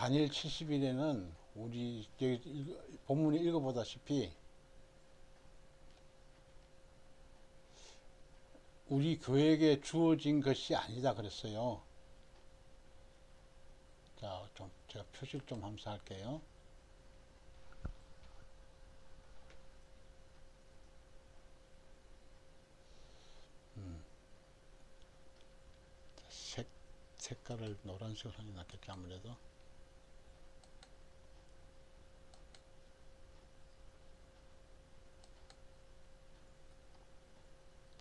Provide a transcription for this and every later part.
다니엘 70일에는 우리 본문에 읽어보다시피 우리 교회에게 주어진 것이 아니다 그랬어요. 자, 좀 제가 표시를 좀 하면서 할게요. 색깔을 노란색으로 하는 게 낫겠지 아무래도.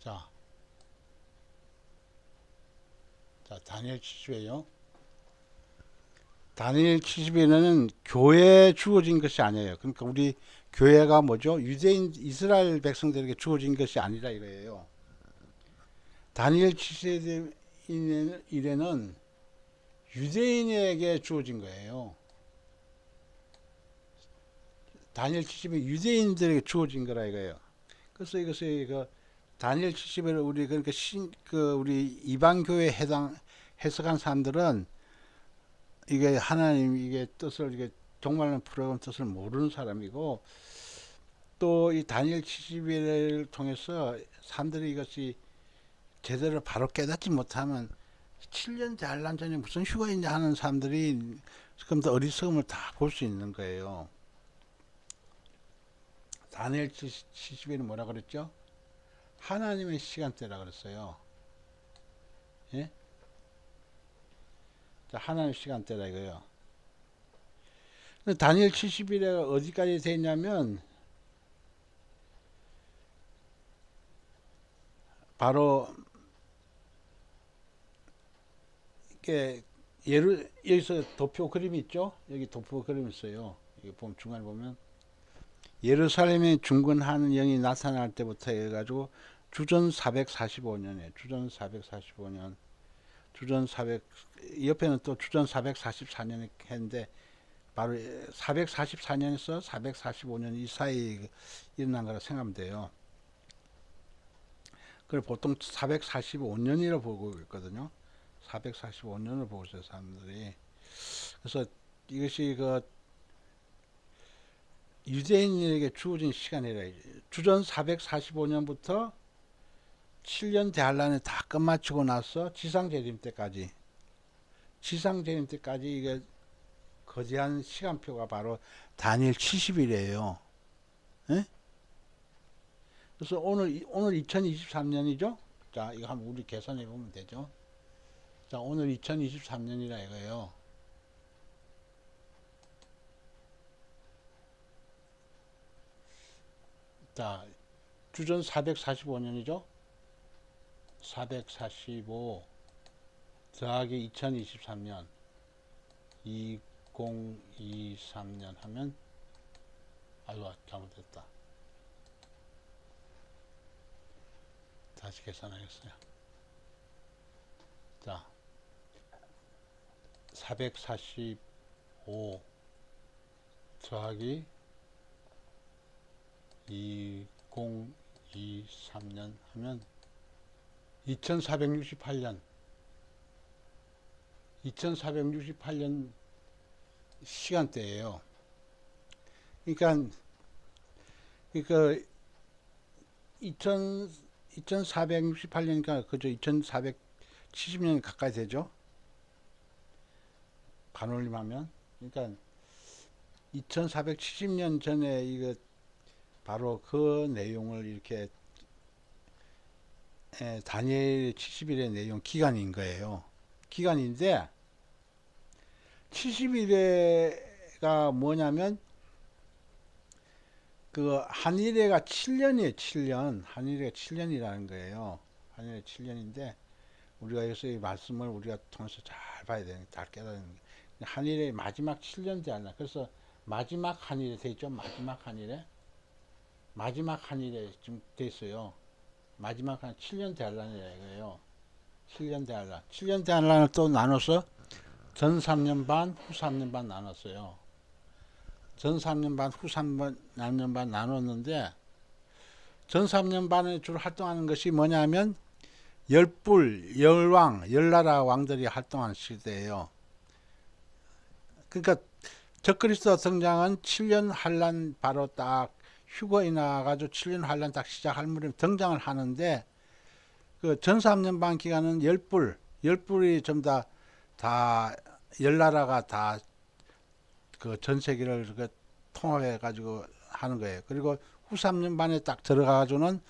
자, 다니엘 70회요. 다니엘 70회는 교회에 주어진 것이 아니에요. 그러니까 우리 교회가 뭐죠? 유대인 이스라엘 백성들에게 주어진 것이 아니라 이거예요. 다니엘 70일에는 유대인에게 주어진 거예요. 다니엘 70일 유대인들에게 주어진 거라 이거예요. 그래서 이것이 다니엘 70일 우리 그러니까 우리 이방 교회 해석한 사람들은 이게 하나님 이게 뜻을 이게 정말로 프로그램 뜻을 모르는 사람이고, 또 이 다니엘 70일을 통해서 사람들이 이것이 제대로 바로 깨닫지 못하면 7년 대환란 전에 무슨 휴가 있냐 하는 사람들이 지금 더 어리석음을 다 볼 수 있는 거예요. 다니엘 70일은 뭐라 그랬죠? 하나님의 시간대라 그랬어요. 예? 자, 하나님의 시간대라 이거예요. 다니엘 70일에 어디까지 돼 있냐면 바로 이게 여기서 도표 그림이 있죠? 여기 도표 그림 있어요. 여기 보면 중간에 보면 예루살렘에 중건하는 영이 나타날 때부터 해가지고 주전 445년에 주전 445년 주전 400 옆에는 또 주전 444년에 했는데 바로 444년에서 445년 이 사이에 일어난 거라 생각하면 돼요. 그걸 보통 445년이라고 보고 있거든요. 445년을 보고 있어요, 사람들이. 그래서 이것이 유대인에게 주어진 시간이라. 주전 445년부터 7년 대환란을 다 끝마치고 나서 지상재림 때까지 이게 거대한 시간표가 바로 다니엘 70일이에요. 예? 그래서 오늘 2023년이죠. 자, 이거 한번 우리 계산해 보면 되죠. 자, 오늘 2023년이라 이거예요. 자, 주전 445년이죠. 445 더하기 2023년 2023년 하면 아이고 잘못됐다. 다시 계산하겠어요. 자, 445 더하기 2023년 하면 2468년 시간대예요. 그러니까 2468년이니까 그저 2470년 가까이 되죠. 반올림하면. 그러니까 2470년 전에 이거 바로 그 내용을 이렇게 다니엘 70일의 내용 기간인 거예요. 기간인데 70일에가 뭐냐면 한일회가 7년이에요. 7년. 한일회가 7년이라는 거예요. 한일회 7년인데 우리가 여기서 이 말씀을 우리가 통해서 잘 봐야 되는, 잘 깨달아야 되는 게 한일회 마지막 7년 대환란. 그래서 마지막 한일회 돼 있죠. 마지막 한일회 지금 돼 있어요. 마지막 한 7년 대환란이라 이거예요. 7년 대환란. 7년 대환란을 또 나눠서 전 3년 반, 후 3년 반 나눴어요. 전 3년 반, 후 3년 반 나눴는데 전 3년 반에 주로 활동하는 것이 뭐냐면 열불, 열왕, 열나라 왕들이 활동하는 시대예요. 그러니까 적그리스도 등장은 7년 환란 바로 딱 휴거에 나가지고 7년 환란 딱 시작할 무렵 등장을 하는데 그 전3년반 기간은 열불이 전부 다 열나라가 다 그 전 세계를 그 통합해 가지고 하는 거예요. 그리고 후 3년반에 딱 들어가 가지고는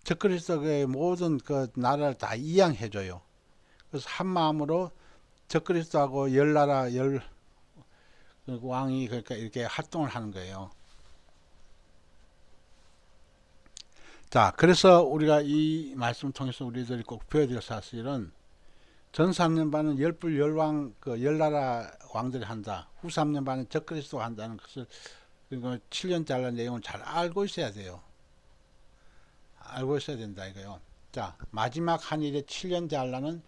적그리스도의 모든 그 나라를 다 이양해 줘요. 그래서 한 마음으로 적그리스도하고 열나라 열 왕이 그러니까 이렇게 활동을 하는 거예요. 자, 그래서 우리가 이 말씀을 통해서 우리들이 꼭 배워야 될 사실은 전 3년반은 열불 열왕 그 열나라 왕들이 한다. 후 3년반은 적그리스도가 한다는 것을 그리고 7년짜리 내용을 잘 알고 있어야 돼요. 알고 있어야 된다 이거요. 자, 마지막 한일의 7년짜리는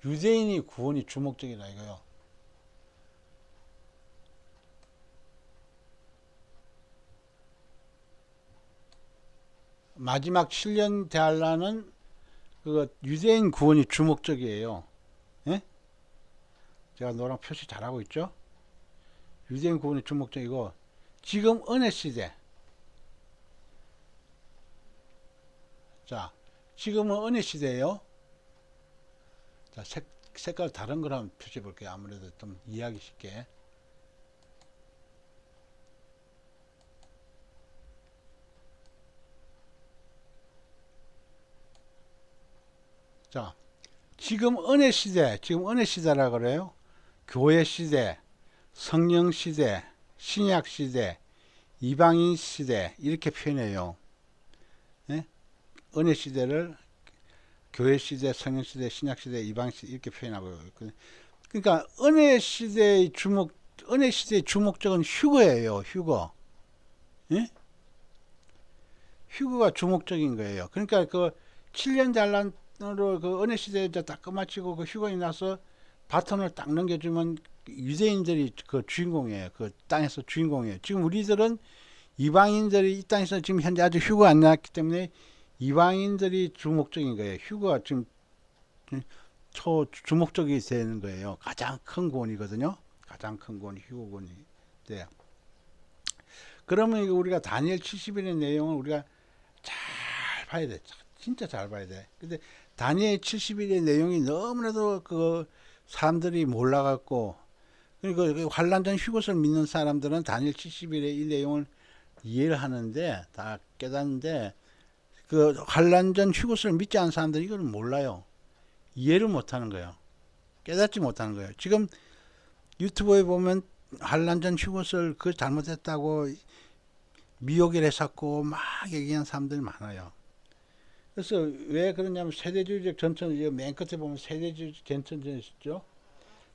유대인의 구원이 주목적이다 이거요. 마지막 7년 대환란은 그 유대인 구원이 주목적이에요. 예? 제가 노랑 표시 잘하고 있죠? 유대인 구원이 주목적이고 지금 은혜 시대. 자, 지금은 은혜 시대예요. 자, 색깔 다른 걸 한번 표시해 볼게요. 아무래도 좀 이해하기 쉽게. 자, 지금 은혜 시대, 지금 은혜 시대라 그래요. 교회 시대, 성령 시대, 신약 시대, 이방인 시대 이렇게 표현해요. 예? 은혜 시대를 교회 시대, 성령 시대, 신약 시대, 이방인 시대 이렇게 표현하고요. 그러니까 은혜 시대의 주목적은 휴거예요. 휴거. 예? 휴거가 주목적인 거예요. 그러니까 그 7년 잔란으로 그 은혜 시대 이제 딱 끝마치고 그 휴거에 나서 바톤을 딱 넘겨주면 유대인들이 그 주인공이에요. 그 땅에서 주인공이에요. 지금 우리들은 이방인들이 이 땅에서 지금 현재 아직 휴거 안 났기 때문에 이방인들이 주목적인 거예요. 휴거가 지금 주목적이 되는 거예요. 가장 큰 구원이거든요. 가장 큰 구원이 휴거구원이 돼요. 그러면 우리가 다니엘 70일의 내용을 우리가 잘 봐야 돼. 진짜 잘 봐야 돼. 근데 다니엘 70일의 내용이 너무나도 그 사람들이 몰라갖고 그리고 그 환란전 휴거를 믿는 사람들은 다니엘 70일의 이 내용을 이해를 하는데 다 깨닫는데 그 환란전 휴거를 믿지 않는 사람들은 이걸 몰라요. 이해를 못하는 거예요. 깨닫지 못하는 거예요. 지금 유튜브에 보면 환란전 휴거를 그 잘못했다고 미혹을 했었고 막 얘기하는 사람들이 많아요. 그래서 왜 그러냐면 세대주의적 전천선 맨 끝에 보면 세대주의적 전천선 있죠.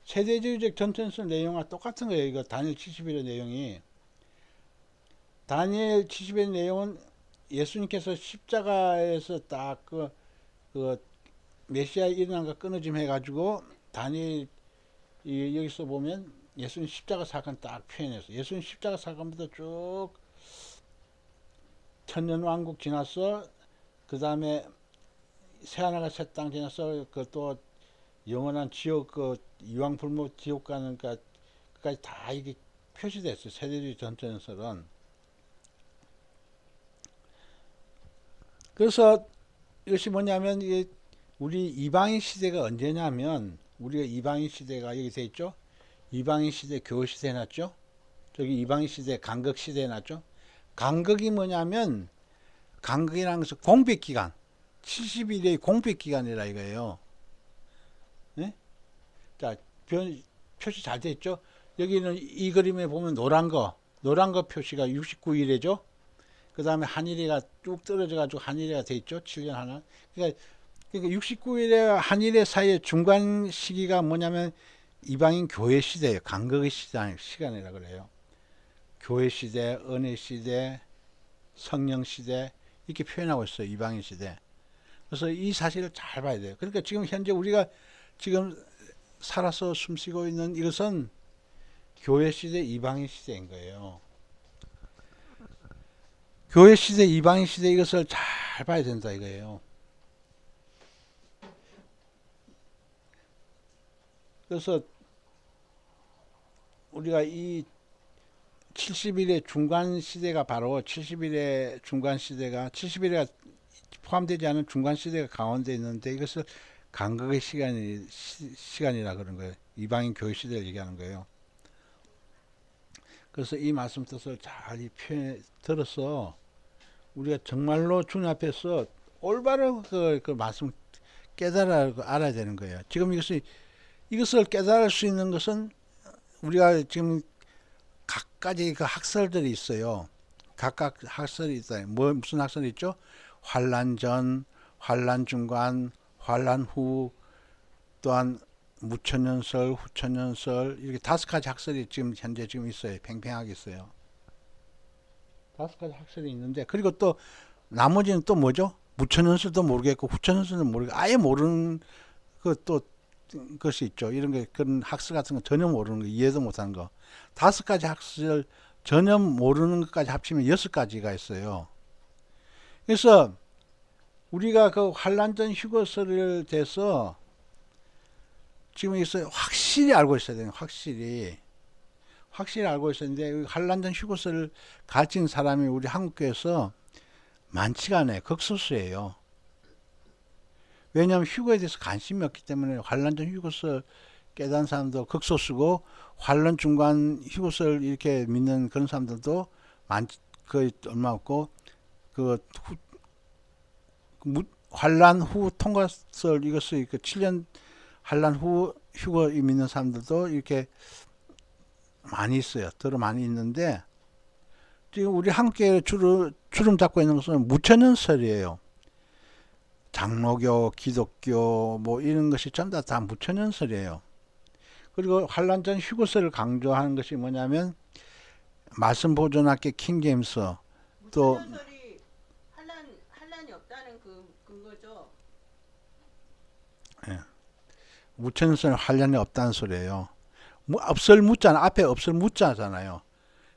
세대주의적 전천선 내용과 똑같은 거예요. 이거 다니엘 70일의 내용이 다니엘 70일의 내용은 예수님께서 십자가에서 딱 그 메시아 일어난 거 끊어짐 해가지고 다니엘 여기서 보면 예수님 십자가 사건 딱 표현해서 예수님 십자가 사건부터 쭉 천년왕국 지나서 그 다음에 새하늘과 새 땅 지나서 그 또 영원한 지옥 그 이왕불모 지옥 가는 까지 다 이게 표시됐어요. 세대주의 전천설은. 그래서 이것이 뭐냐면 이게 우리 이방인 시대가 언제냐면 우리가 이방인 시대가 여기 돼 있죠. 이방인 시대 교회 시대 해놨죠. 저기 이방인 시대 간극 시대 해놨죠. 간극이 뭐냐면 간극이라는 것은 공백기간 70일의 공백기간이라 이거예요. 네? 자, 표시 잘 돼 있죠. 여기는 이 그림에 보면 노란 거 표시가 69일이죠. 그 다음에 한일이가 쭉 떨어져 가지고 한일이가 돼 있죠. 7년 하나. 그러니까 69일에 한일의 사이의 중간 시기가 뭐냐면 이방인 교회 시대예요. 간극의 시간이라 그래요. 교회 시대, 은혜 시대, 성령 시대 이렇게 표현하고 있어요. 이방인 시대. 그래서 이 사실을 잘 봐야 돼요. 그러니까 지금 현재 우리가 지금 살아서 숨쉬고 있는 이것은 교회 시대, 이방인 시대인 거예요. 교회 시대, 이방인 시대 이것을 잘 봐야 된다 이거예요. 그래서 우리가 이 70일의 중간 시대가 바로 70일의 중간 시대가 70일에 포함되지 않은 중간 시대가 가운데 있는데 이것을 간극의 시간이라 그런 거예요. 이방인 교회 시대를 얘기하는 거예요. 그래서 이 말씀 뜻을 잘 표현 들어서 우리가 정말로 주님 앞에서 올바로 그 말씀 깨달아 알아야 되는 거예요. 지금 이것을 깨달을 수 있는 것은 우리가 지금 각가지 그 학설들이 있어요. 각각 학설이 있어요. 무슨 학설이 있죠? 환란 전, 환란 중간, 환란 후, 또한 무천년설, 후천년설 이렇게 5가지 학설이 지금 현재 있어요. 팽팽하게 있어요. 5가지 학설이 있는데 그리고 또 나머지는 또 뭐죠? 무천년설도 모르겠고 후천년설도 모르겠고 아예 모르는 또 것이 있죠. 이런 게 그런 학설 같은 거 전혀 모르는 거 이해도 못하는 거 5가지 학설 전혀 모르는 것까지 합치면 6가지가 있어요. 그래서 우리가 그 환란전 휴거설을 대해서 지금 여기서 확실히 알고 있어야 돼요. 확실히 알고 있었는데 환란전 휴거설을 가진 사람이 우리 한국교회에서 많지가 않아요. 극소수예요. 왜냐하면 휴거에 대해서 관심이 없기 때문에 환란전 휴거설 깨달은 사람도 극소수고 환란 중간 휴거설 이렇게 믿는 그런 사람들도 거의 얼마 없고 환란 후 통과설 이것을 7년 환란 후 휴거 믿는 사람들도 이렇게 많이 있어요. 더러 많이 있는데 지금 우리 한국교회 주름 잡고 있는 것은 무천년설이에요. 장로교, 기독교 뭐 이런 것이 전부 다 무천년설이에요. 그리고 환란전 휴거설을 강조하는 것이 뭐냐면 말씀 보존학계 킹제임스 또 무천년설이 환란이 없다는 그거죠. 예. 무천년설은 환란이 없다는 소리예요. 없을 무자는 앞에 없을 무자잖아요.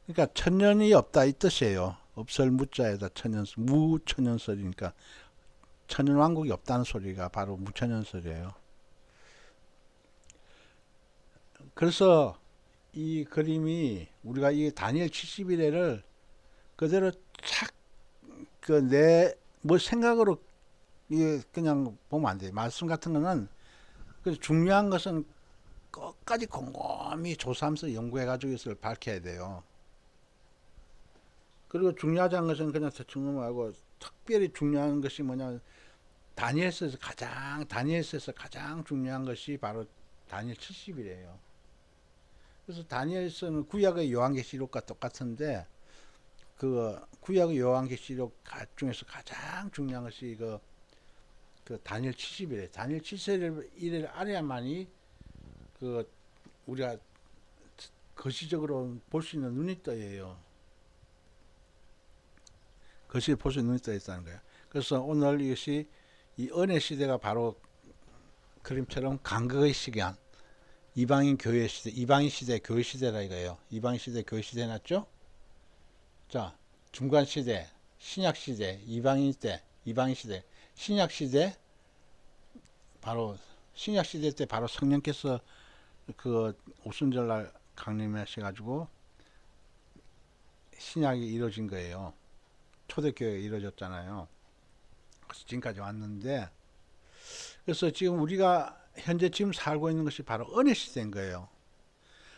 그러니까 천년이 없다 이 뜻이에요. 없을 무자에다 천년설, 무천년설이니까 천년왕국이 없다는 소리가 바로 무천년설이에요. 그래서 이 그림이 우리가 이 다니엘 70일에를 그대로 착 뭐 생각으로 그냥 보면 안 돼요. 말씀 같은 거는 중요한 것은 끝까지 곰곰이 조사하면서 연구해가지고 이것을 밝혀야 돼요. 그리고 중요하지 않은 것은 그냥 대충 넘어가고 특별히 중요한 것이 뭐냐 다니엘서에서 가장 중요한 것이 바로 다니엘 70일이에요. 그래서 다니엘서는 구약의 요한계시록과 똑같은데 그 구약의 요한계시록 중에서 가장 중요한 것이 그 다니엘 70일에 다니엘 70일을 알아야만이 우리가 거시적으로 볼 수 있는 눈이 떠요. 거시를 볼 수 있는 눈이 떠 있다는 거예요. 그래서 오늘 이것이 이 은혜 시대가 바로 그림처럼 간극의 시간, 이방인 교회 시대, 이방인 시대 교회 시대라 이거예요. 이방인 시대 교회 시대 났죠? 자, 중간 시대, 신약 시대, 이방인 시대, 신약 시대 바로 신약 시대 때 바로 성령께서 그 오순절날 강림하셔가지고 신약이 이루어진 거예요. 초대교회가 이루어졌잖아요. 그래서 지금까지 왔는데 그래서 지금 우리가 현재 지금 살고 있는 것이 바로 은혜 시대인 거예요.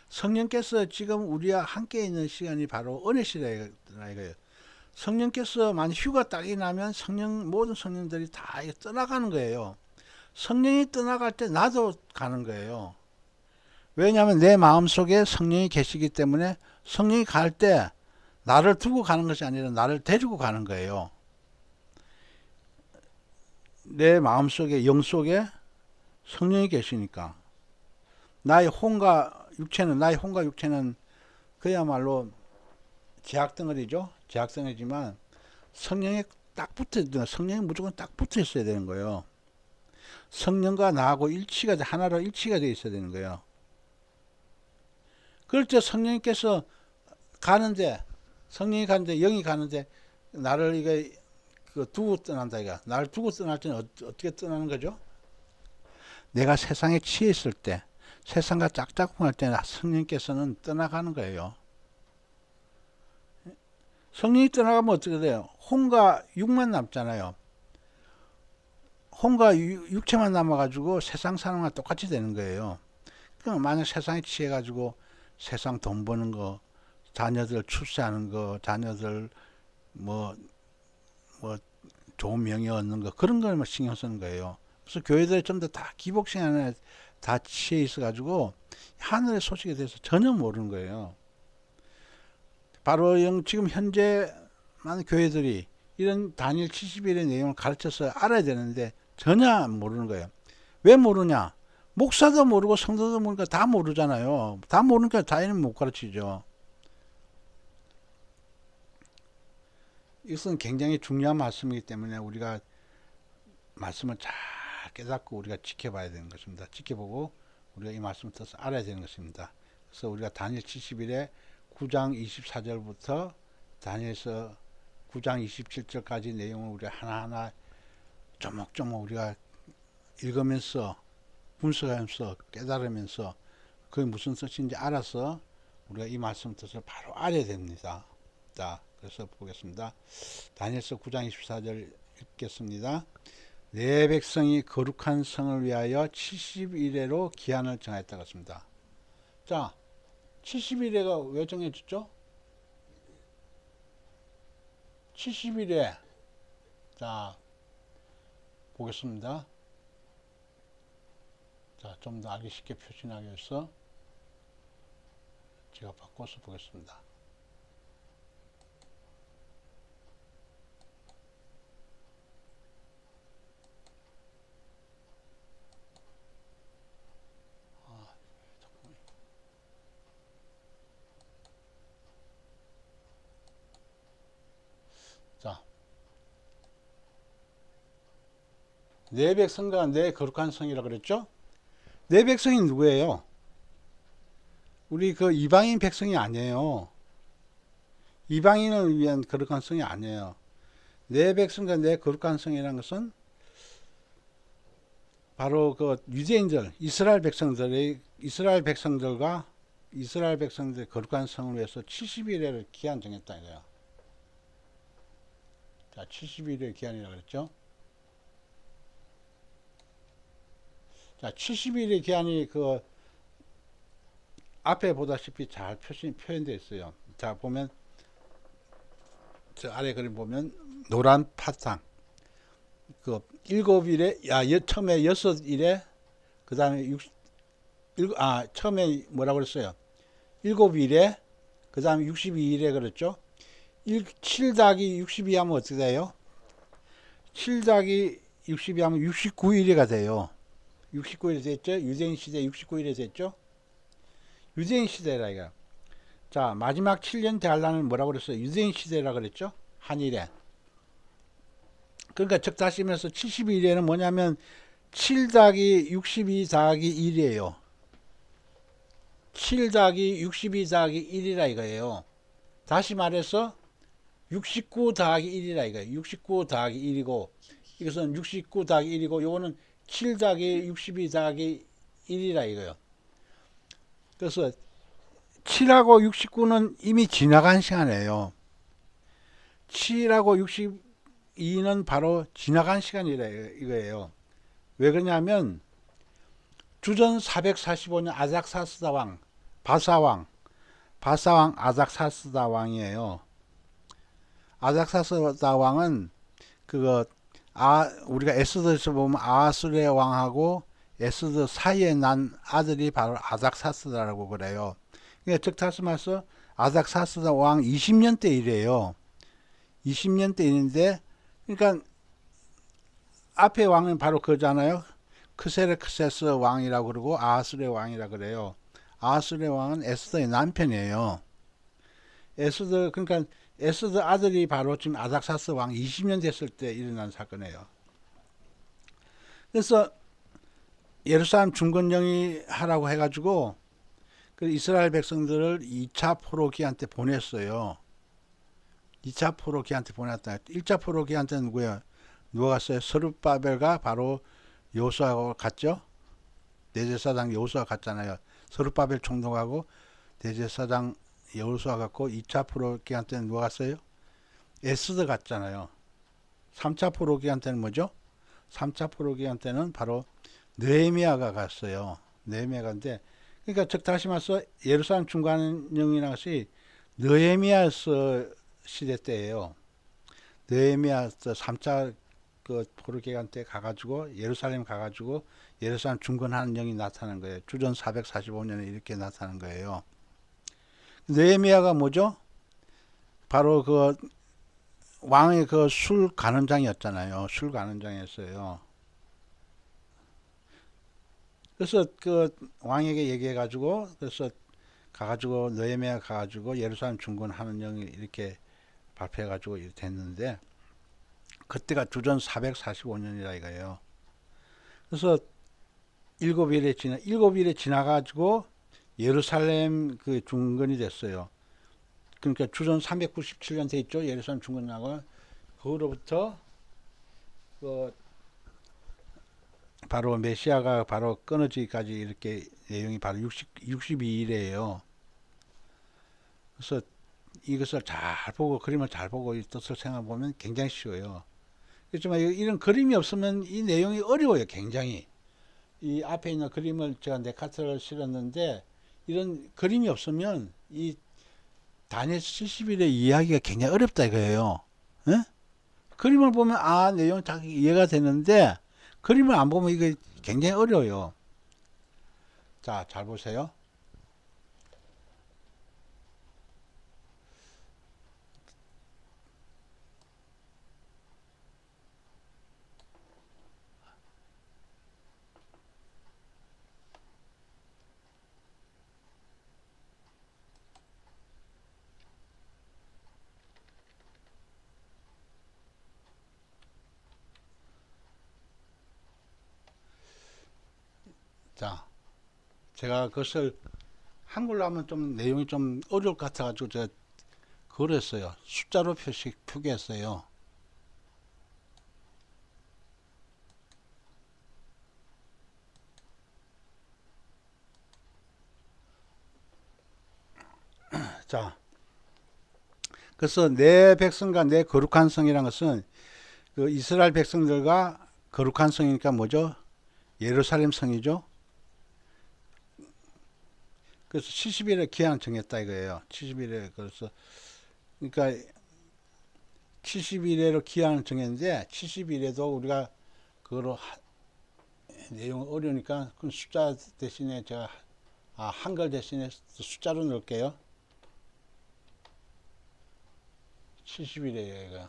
성령께서 지금 우리와 함께 있는 시간이 바로 은혜 시대라 이거예요. 성령께서 만약 휴가 딱이 나면 모든 성령들이 다 떠나가는 거예요. 성령이 떠나갈 때 나도 가는 거예요. 왜냐하면 내 마음속에 성령이 계시기 때문에 성령이 갈 때 나를 두고 가는 것이 아니라 나를 데리고 가는 거예요. 내 마음속에 영속에 성령이 계시니까 나의 혼과 육체는 그야말로 제약덩어리죠. 제약덩어리지만 성령이 무조건 딱 붙어 있어야 되는 거예요. 성령과 나하고 하나로 일치가 되어 있어야 되는 거예요. 그럴 때 성령이 가는데 영이 가는데 나를 두고 떠난다 이거. 나를 두고 떠날 때는 어떻게 떠나는 거죠? 내가 세상에 취해 있을 때, 세상과 짝짝꿍할 때 성령께서는 떠나가는 거예요. 성령이 떠나가면 어떻게 돼요? 혼과 육만 남잖아요. 혼과 육체만 남아가지고 세상 사람과 똑같이 되는 거예요. 그럼 만약 세상에 취해가지고 세상 돈 버는 거, 자녀들 출세하는 거, 자녀들 뭐 좋은 명예 얻는 거, 그런 거만 신경 쓰는 거예요. 그래서 교회들이 좀 더 다 기복신 안에 다 취해 있어가지고 하늘의 소식에 대해서 전혀 모르는 거예요. 바로 지금 현재 많은 교회들이 이런 다니엘 70일의 내용을 가르쳐서 알아야 되는데 전혀 모르는 거예요. 왜 모르냐? 목사도 모르고 성도도 모르니까 다 모르잖아요. 다 모르니까 자기는 못 가르치죠. 이것은 굉장히 중요한 말씀이기 때문에 우리가 말씀을 잘 깨닫고 우리가 지켜봐야 되는 것입니다. 지켜보고 우리가 이 말씀을 뜻을 알아야 되는 것입니다. 그래서 우리가 다니엘 70일에 9장 24절부터 다니엘서 9장 27절까지 내용을 우리가 하나하나 조목조목 우리가 읽으면서 분석하면서 깨달으면서 그게 무슨 뜻인지 알아서 우리가 이 말씀 뜻을 바로 알아야 됩니다. 자, 그래서 보겠습니다. 다니엘서 9장 24절 읽겠습니다. 내 백성이 거룩한 성을 위하여 70일에로 기한을 정하였다고 했습니다. 자, 70일에가 왜 정해졌죠? 70일에 자 보겠습니다. 자, 좀 더 알기 쉽게 표시하기 위해서 제가 바꿔서 보겠습니다. 자, 내 백성과 내 거룩한 성이라 그랬죠? 내 백성이 누구예요? 우리 그 이방인 백성이 아니에요. 이방인을 위한 거룩한 성이 아니에요. 내 백성과 내 거룩한 성이라는 것은 바로 그 유대인들, 이스라엘 백성들과 이스라엘 백성들의 거룩한 성을 위해서 70일을 기한 정했다 이거예요. 자, 70일의 기한이라고 그랬죠. 자, 70일의 기한이 그 앞에 보다시피 잘 표현되어 있어요. 자, 보면 저 아래 그림 보면 노란 파탕 그 7일에 처음에 6일에 그 다음에 처음에 뭐라고 그랬어요? 7일에 그 다음에 62일에 그랬죠. 7 더하기 62 하면 어떻게 돼요? 7 더하기 62 하면 69일이가 돼요. 69일 됐죠? 유대인 시대 69일에 됐죠? 유대인 시대라 이거. 자, 마지막 7년 대환란은 뭐라고 그랬어요? 유대인 시대라 그랬죠? 한일에. 그러니까 즉 다시 말해서 72일에는 뭐냐면 7 더하기 62 더하기 1이에요. 7 더하기 62 더하기 1이라 이거예요. 다시 말해서 69 더하기 1이라 이거예요. 69 더하기 1이고 이것은 69 더하기 1이고 요거는 7 더하기 62 더하기 1이라 이거예요. 그래서 7하고 69는 이미 지나간 시간이에요. 7하고 62는 바로 지나간 시간이라 이거예요. 왜 그러냐면 주전 445년 아닥사스다 왕, 바사왕 아닥사스다 왕이에요. 아닥사스다 왕은 우리가 에스더에서 보면 아하수르의 왕하고 에스더 사이에 난 아들이 바로 아닥사스다라고 그래요. 그러니까 즉 다시 말해서 아닥사스다 왕 20년 때 일이에요. 20년 때 일인데 그러니까 앞에 왕은 바로 그잖아요. 크세르크세스 왕이라고 그러고 아하수르의 왕이라고 그래요. 아하수르의 왕은 에스더의 남편이에요. 그러니까 에스더 아들이 바로 지금 아닥사스 왕 20년 됐을 때 일어난 사건이에요. 그래서 예루살렘 중건령이 하라고 해가지고 그 이스라엘 백성들을 2차 포로기한테 보냈어요. 2차 포로기한테 보냈다. 1차 포로기한테는 누구예요? 누가 갔어요? 스룹바벨과 바로 여호수아가 갔죠. 대제사장 여호수아 갔잖아요. 스룹바벨 총독하고 대제사장 여호수아 갔고 2차 포로기간 때는 누가 갔어요? 에스더 갔잖아요. 3차 포로기간 때는 뭐죠? 3차 포로기간 때는 바로 느헤미야가 갔어요. 느헤미야가 갔는데 그러니까 즉 다시 말해서 예루살렘 중간령이라는 것이 느헤미야서 시대 때예요. 느헤미야 3차 그 포로기간 때 가가지고 예루살렘 가가지고 예루살렘 중건하는 영이 나타난 거예요. 주전 445년에 이렇게 나타난 거예요. 느헤미야가 뭐죠? 바로 그 왕의 그 술 관원장이었잖아요. 술 관원장이었어요. 그래서 그 왕에게 얘기해가지고 그래서 가가지고 느헤미야 가가지고 예루살렘 중건하는 영이 이렇게 발표해가지고 이렇게 됐는데 그때가 주전 445년이라 이거예요. 그래서 일곱 일에 지나가지고 예루살렘 그 중건이 됐어요. 그러니까 주전 397년 돼 있죠. 예루살렘 중건 나고 그로부터 그 바로 메시아가 바로 끊어지기까지 이렇게 내용이 바로 62일이에요. 그래서 이것을 잘 보고 그림을 잘 보고 이 뜻을 생각해 보면 굉장히 쉬워요. 그렇지만 이런 그림이 없으면 이 내용이 어려워요. 굉장히. 이 앞에 있는 그림을 제가 네 카트를 실었는데 이런 그림이 없으면 이 다니엘 70일의 이야기가 굉장히 어렵다 이거예요. 에? 그림을 보면 내용 잘 이해가 되는데 그림을 안 보면 이게 굉장히 어려워요. 자, 잘 보세요. 자, 제가 그것을 한글로 하면 좀 내용이 좀 어려울 것 같아가지고 제가 그걸 했어요. 숫자로 표기했어요. 자, 그래서 내 백성과 내 거룩한 성이라는 것은 그 이스라엘 백성들과 거룩한 성이니까 뭐죠? 예루살렘 성이죠. 그래서 70일에 기한 정했다 이거예요. 70일에 그래서 그러니까 70일에로 기한을 정했는데 70일에도 우리가 그거로 내용 어려우니까 그 숫자 대신에 제가 한글 대신에 숫자로 넣을게요. 70일이에요 이거.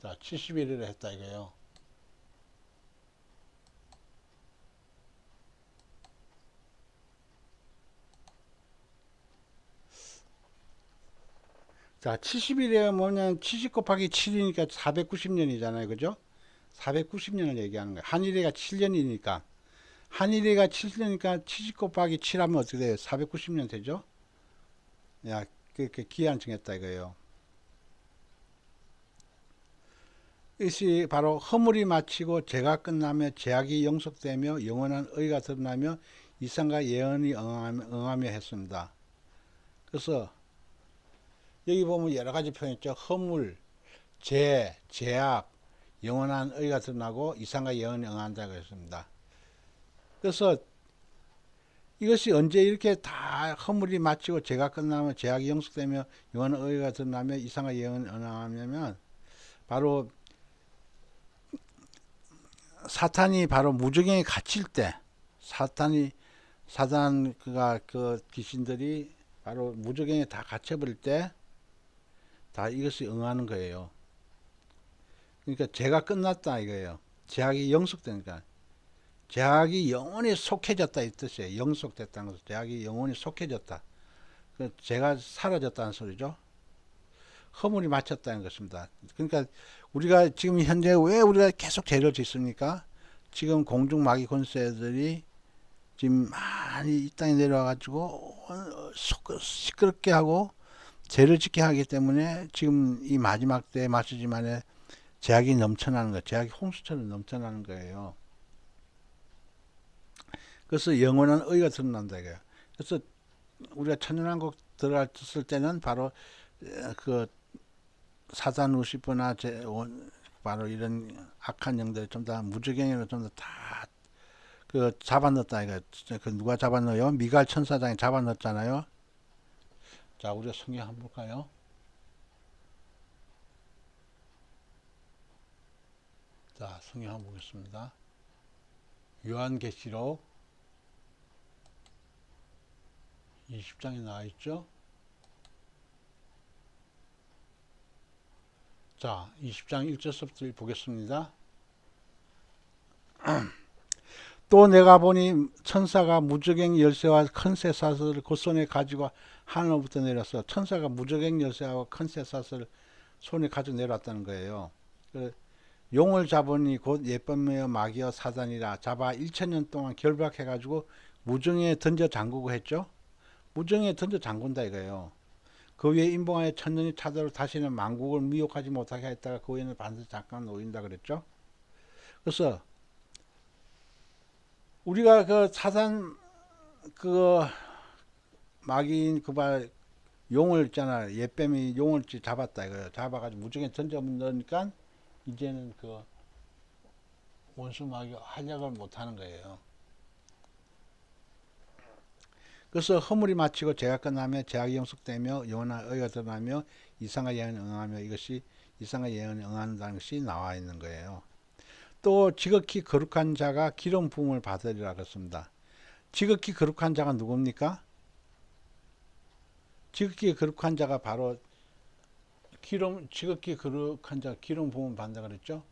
자, 70일을 했다 이거예요. 자, 70일에 뭐냐면 70 곱하기 7이니까 490년이잖아요. 그죠? 490년을 얘기하는 거예요. 한일이가 7년이니까. 한일이가 7년이니까 70 곱하기 7 하면 어떻게 돼요? 490년 되죠? 야, 그렇게 기한 정했다 이거예요. 이것이 바로 허물이 마치고 죄가 끝나며 죄악이 영속되며 영원한 의가 드러나며 이상과 예언이 응하며 했습니다. 그래서 여기 보면 여러 가지 표현 있죠. 허물, 죄, 죄악, 영원한 의가 드러나고 이상과 예언이 응한다고 했습니다. 그래서 이것이 언제 이렇게 다 허물이 마치고 죄가 끝나면 죄악이 영속되며 영원한 의가 드러나며 이상과 예언이 응하냐면 바로 사탄이 바로 무저갱에 갇힐 때 사단가 그 귀신들이 바로 무저갱에 다 갇혀버릴 때 다 이것이 응하는 거예요. 그러니까 죄가 끝났다 이거예요. 죄악이 영속되니까. 죄악이 영원히 속해졌다 이 뜻이에요. 영속됐다는 것은 죄악이 영원히 속해졌다. 그 죄가 사라졌다는 소리죠. 허물이 마쳤다는 것입니다. 그러니까 우리가 지금 현재 왜 우리가 계속 죄를 짓습니까? 지금 공중 마귀 권세들이 지금 많이 이 땅에 내려와가지고 시끄럽게 하고 죄를 짓게 하기 때문에 지금 이 마지막 때에 마치지만에 죄악이 넘쳐나는 거예요. 죄악이 홍수처럼 넘쳐나는 거예요. 그래서 영원한 의가 드러난다 이거예요. 그래서 우리가 천연왕국 들어갔을 때는 바로 그 사단 루시퍼나 바로 이런 악한 영들 좀 다 무적행으로 좀 다 그 잡아넣었다 이거. 그 누가 잡아넣어요? 미갈 천사장이 잡아넣었잖아요. 자, 우리가 성경 한번 볼까요? 자, 성경 한번 보겠습니다. 요한계시록 20장에 나와 있죠. 자, 20장 1절부터 보겠습니다. 또 내가 보니 천사가 무적행 열쇠와 큰 쇠사슬을 그 손에 가지고 하늘로부터 내렸어. 천사가 무적행 열쇠하고 큰 쇠사슬을 손에 가지고 내려왔다는 거예요. 용을 잡으니 곧 예쁨이여 마귀여 사단이라 잡아 1000년 동안 결박해가지고 무정에 던져 잠그고 했죠. 무정에 던져 잠근다 이거예요. 그 위에 인봉하여 천년이 차도록 다시는 만국을 미혹하지 못하게 했다가 그 위에는 반드시 잠깐 놓인다 그랬죠. 그래서 우리가 그 사단 그 마귀인 그바 용을 있잖아. 예뱀이 용을 잡았다 이거예요. 잡아가지고 무정에 던져 넣으니까 이제는 그 원수 마귀가 활약을 못하는 거예요. 그래서 허물이 마치고 죄가 끝나며 죄악이 영속되며 영원한 의가 드러나며 이상과 예언에 응하며 이것이 이상과 예언에 응한다는 것이 나와 있는 거예요. 또 지극히 거룩한 자가 기름 부음을 받으리라 그랬습니다. 지극히 거룩한 자가 누굽니까? 지극히 거룩한 자가 바로 지극히 거룩한 자 기름 부음을 받는다 그랬죠.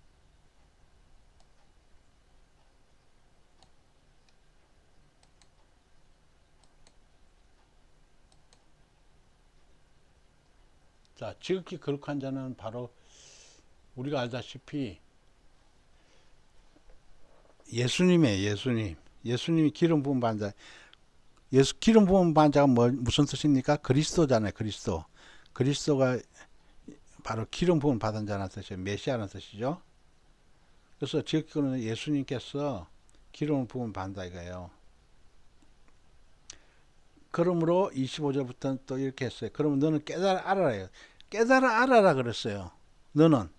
자, 지극히 거룩한 자는 바로 우리가 알다시피 예수님이에요. 예수님이 기름 부음 받는 자. 기름 부음 받는 자가 무슨 뜻입니까? 그리스도잖아요. 그리스도가 바로 기름 부음 받은 자라는 뜻이에요. 메시아라는 뜻이죠. 그래서 지극히는 예수님께서 기름 부음 받는다 이거예요. 그러므로 25절부터는 또 이렇게 했어요. 그러면 너는 깨달아 알아라. 깨달아 알아라 그랬어요. 너는.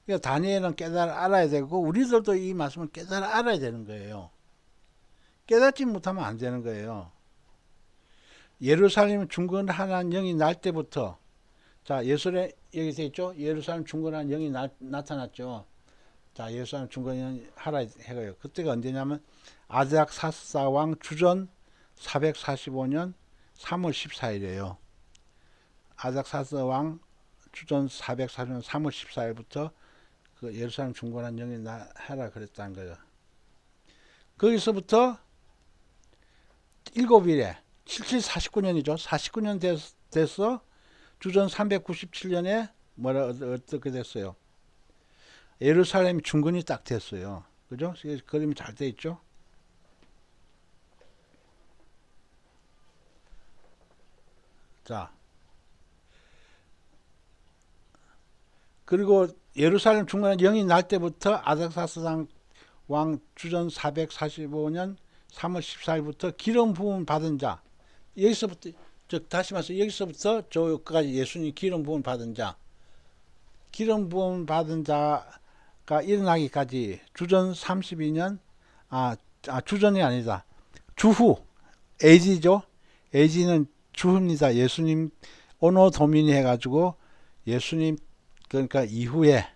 그러니까 다니엘은 깨달아 알아야 되고 우리들도 이 말씀을 깨달아 알아야 되는 거예요. 깨닫지 못하면 안 되는 거예요. 예루살렘 중건하는 영이 날 때부터 자 예술에 여기 돼 있죠. 예루살렘 중건하는 영이 나타났죠. 자 예루살렘 중건하라 해가요. 그때가 언제냐면 아닥사스다 왕 주전 445년 3월 14일이에요. 아닥사스다 왕 주전 445년 3월 14일부터 그 예루살렘 중건한 영이 하라 그랬다는 거예요. 거기서부터 7일에 49년이죠. 49년 돼서 주전 397년에 어떻게 됐어요? 예루살렘 중건이 딱 됐어요. 그죠? 그림이 잘 돼 있죠? 자. 그리고 예루살렘 중건한 영이 날 때부터 아닥사스당 왕 주전 445년 3월 14일부터 기름 부음 받은 자 여기서부터 다시 말해서 여기서부터 저까지 예수님 기름 부음 받은 자 기름 부음 받은 자가 일어나기까지 주전 32년 주전이 아니다 주후 AG죠. AG는 주후입니다. 예수님 오노 도미니 해가지고 예수님 그러니까 이후에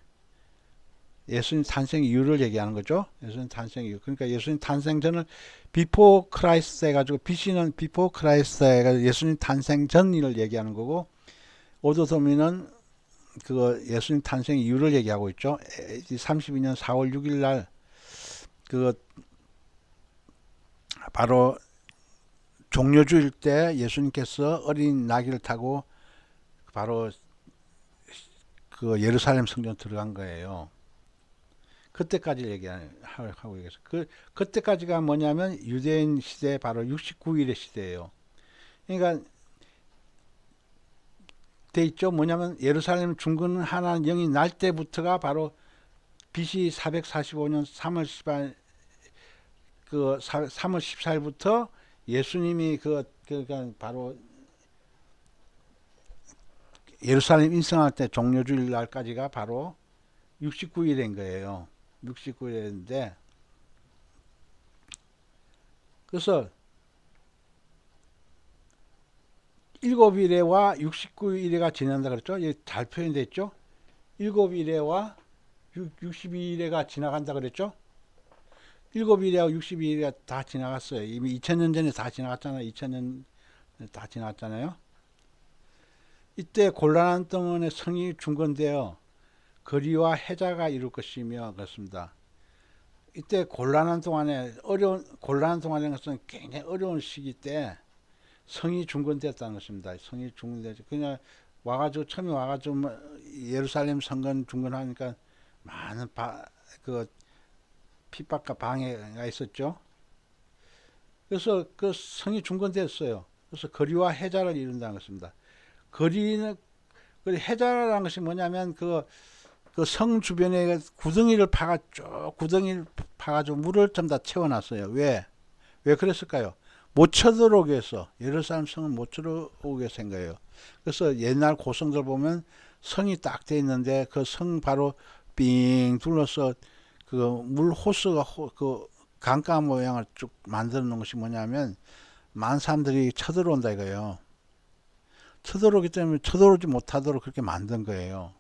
예수님 탄생 이유를 얘기하는 거죠. 예수님 탄생 이유. 그러니까 예수님 탄생 전을 비포 크라이스트 해가지고 BC는 비포 크라이스트 해가지고 예수님 탄생 전 일을 얘기하는 거고 오도도미는 그거 예수님 탄생 이유를 얘기하고 있죠. 32년 4월 6일 날 그거 바로 종려주일 때 예수님께서 어린 나귀를 타고 바로 그 예루살렘 성전 들어간 거예요. 그때까지 얘기하고 있어요. 그때까지가 뭐냐면 유대인 시대 바로 69일의 시대예요. 그러니까 돼 있죠. 뭐냐면 예루살렘 중건하는 영이 날 때부터가 바로 BC 445년 3월 18 3월 14일부터 예수님이 그러니까 바로 예루살렘 인성할 때 종료주일 날까지가 바로 69일인 거예요. 69일인데 그래서 7일에와 69일에가 지난다 그랬죠. 이게 잘 표현됐죠. 7일에와 62일에가 지나간다 그랬죠. 7일에와 62일에가 다 지나갔어요. 이미 2000년 전에 다 지나갔잖아요. 2000년 다 지나갔잖아요. 이때 곤란한 동안에 성이 중건되어 거리와 해자가 이룰 것이며 그렇습니다. 이때 곤란한 동안에 곤란한 동안인 것은 굉장히 어려운 시기 때 성이 중건되었다는 것입니다. 성이 중건되었죠. 그냥 와가지고 처음에 와가지고 예루살렘 성전 중건하니까 많은 핍박과 방해가 있었죠. 그래서 그 성이 중건됐어요. 그래서 거리와 해자를 이룬다는 것입니다. 거리는 해자라는 것이 뭐냐면 그 성 주변에 구덩이를 파가지고 물을 좀 다 채워놨어요. 왜 그랬을까요? 못 쳐들어오게 해서 예루살렘 성은 못 쳐들어오게 한 거예요. 그래서 옛날 고성들 보면 성이 딱 돼 있는데 그 성 바로 빙 둘러서 그 물 호스가 그 강가 모양을 쭉 만들어 놓은 것이 뭐냐면 많은 사람들이 쳐들어온다 이거예요. 쳐들어오기 때문에 쳐들어오지 못하도록 그렇게 만든 거예요.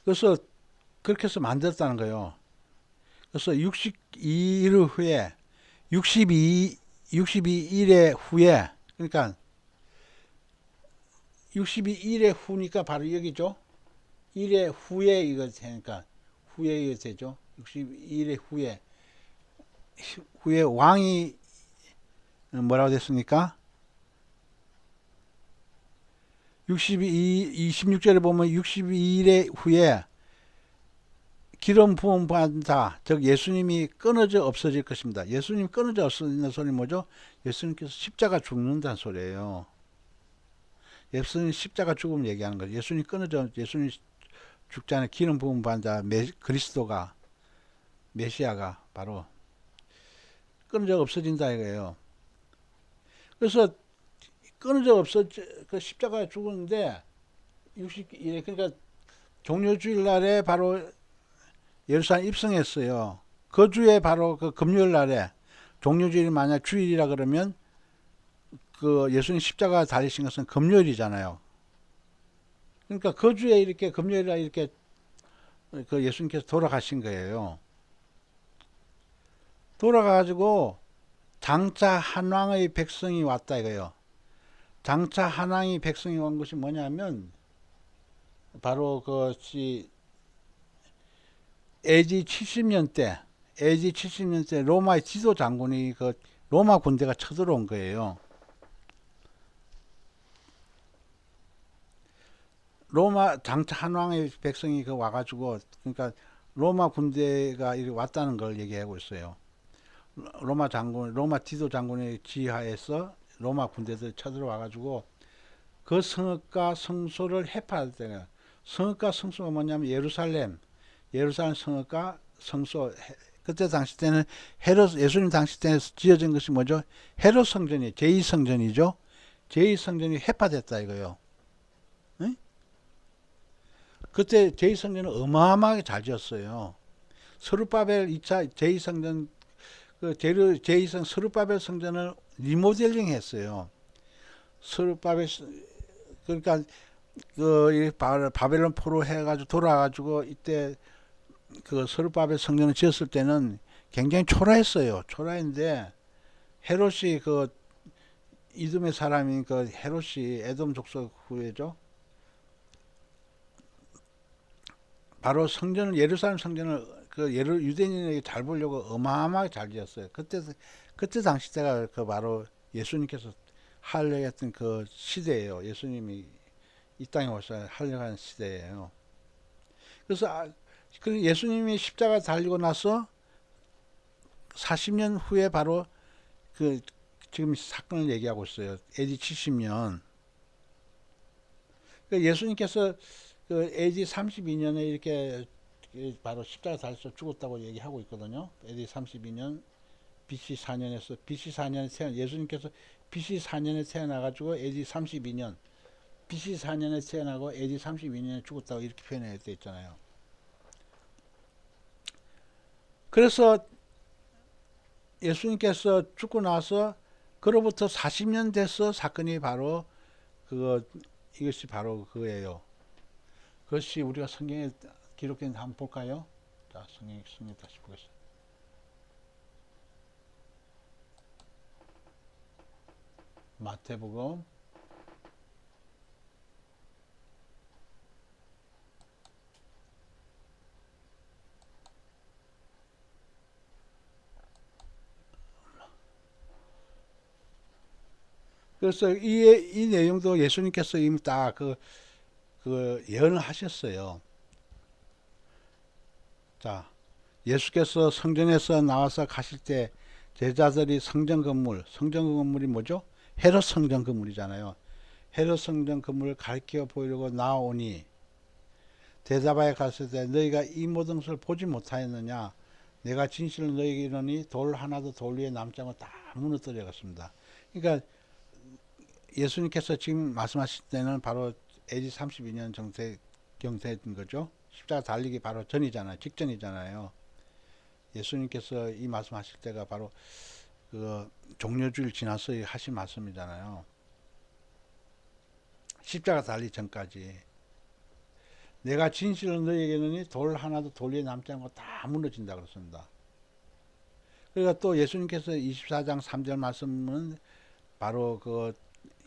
그래서 그렇게 해서 만들었다는 거예요. 그래서 62일 후에 62일의 후에 그러니까 62일의 후니까 바로 여기죠. 1의 후에 이거 되니까 후에 이거 되죠. 62일의 후에 왕이 뭐라고 됐습니까? 26절에 보면 62일의 후에 기름 부음 받다, 즉 예수님이 끊어져 없어질 것입니다. 예수님 끊어져 없어지는 소리 뭐죠? 예수님께서 십자가 죽는다는 소리예요. 예수님 십자가 죽음을 얘기하는 거죠. 예수님 죽잖아요. 기름 부음 받다 그리스도가 메시아가 바로 끊어져 없어진다 이거예요. 그래서 끊어져 그 십자가에 죽었는데 60일에 그러니까 종료주일 날에 바로 예루살렘 입성했어요. 그 주에 바로 그 금요일 날에 종료주일이 만약 주일이라 그러면 그 예수님 십자가 달리신 것은 금요일이잖아요. 그러니까 그 주에 이렇게 금요일 날 이렇게 그 예수님께서 돌아가신 거예요. 돌아가가지고 장차 한왕의 백성이 왔다 이거예요. 장차 한왕의 백성이 온 것이 뭐냐면 바로 그것이 AD 70년 때 로마의 지도 장군이 그 로마 군대가 쳐들어온 거예요. 로마 장차 한왕의 백성이 그 와가지고 그러니까 로마 군대가 이렇게 왔다는 걸 얘기하고 있어요. 로마 지도 장군의 지하에서 로마 군대들이 쳐들어와가지고 그 성읍과 성소를 해파할 때가 성읍과 성소가 뭐냐면 예루살렘 성읍과 성소 그때 당시 때는 예수님 당시 때는 지어진 것이 뭐죠? 헤롯 성전이 제2성전이죠. 제2성전이 해파됐다 이거요. 응? 그때 제2성전은 어마어마하게 잘 지었어요. 스룹바벨 2차 제2성전 제2성 스룹바벨 성전을 리모델링 했어요. 스룹바벨 그러니까 그 바벨론 포로 해가지고 돌아가지고 이때 그 스룹바벨 성전을 지었을 때는 굉장히 초라했어요. 초라했는데 헤롯이 그 이듬의 사람인 그 헤롯이 에돔 족속 후예죠. 바로 예루살렘 성전을 유대인에게 잘 보려고 어마어마하게 잘 지었어요. 그때 당시 때가 그 바로 예수님께서 하려고 했던 그 시대예요. 예수님이 이 땅에 오셔 하려는 시대예요. 그래서 그 예수님이 십자가 달리고 나서 40년 후에 바로 그 지금 사건을 얘기하고 있어요. AD 70년. 그 예수님께서 그 AD 32년에 이렇게 바로 십자가 달려서 죽었다고 얘기하고 있거든요. AD 32년 BC 4년에서 BC 4년에 태어나 예수님께서 BC 4년에 태어나가지고 AD 32년 BC 4년에 태어나고 AD 32년에 죽었다고 이렇게 표현해 있잖아요. 그래서 예수님께서 죽고 나서 그로부터 40년 돼서 사건이 바로 이것이 바로 그거예요. 그것이 우리가 성경에 기록된 한번 볼까요? 자, 성경 다시 보겠습니다. 마태복음 '그래서 이 내용도 예수님께서 이미 다 그 예언을 하셨어요. 자, 예수께서 성전에서 나와서 가실 때 제자들이 성전 건물이 뭐죠? 헤롯 성전 건물이잖아요. 헤롯 성전 건물을 가리켜 보이려고 나오니 대답하여 가시되 너희가 이 모든 것을 보지 못하였느냐? 내가 진실로 너희에게 이르노니 돌 하나도 돌 위에 남지 않고 다 무너뜨려갔습니다. 그러니까 예수님께서 지금 말씀하실 때는 바로 AD 32년 경세인 거죠. 십자가 달리기 바로 전이잖아요. 직전이잖아요. 예수님께서 이 말씀하실 때가 바로 그 종려주일 지나서 하신 말씀이잖아요. 십자가 달리기 전까지 내가 진실로 너희에게 이르노니 돌 하나도 돌 위에 남지 않고 다 무너진다 그랬습니다. 그러니까 또 예수님께서 24장 3절 말씀은 바로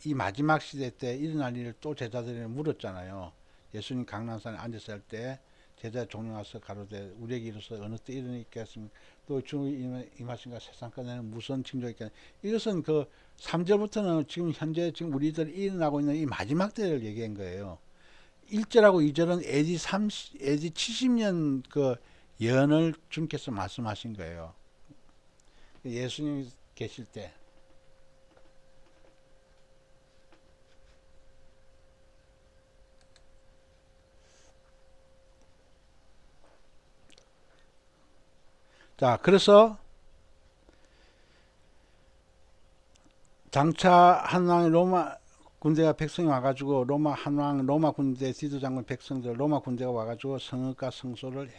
이 마지막 시대 때 일어날 일을 또 제자들이 물었잖아요. 예수님 강난산에 앉아서 할 때 제자 종려와서 가로되 우리에게 이르소서 어느 때 일어나겠습니까? 또 주의 임하신가 세상 끝에는 무슨 징조있겠냐. 이것은 그 3절부터는 지금 현재 지금 우리들이 일어나고 있는 이 마지막 때를 얘기한 거예요. 1절하고 2절은 AD 70년 그 예언을 주님께서 말씀하신 거예요. 예수님이 계실 때. 자, 그래서 장차 한왕 로마 군대가 백성이 와가지고 로마 군대 지도장군 백성들 로마 군대가 와가지고 성읍과 성소를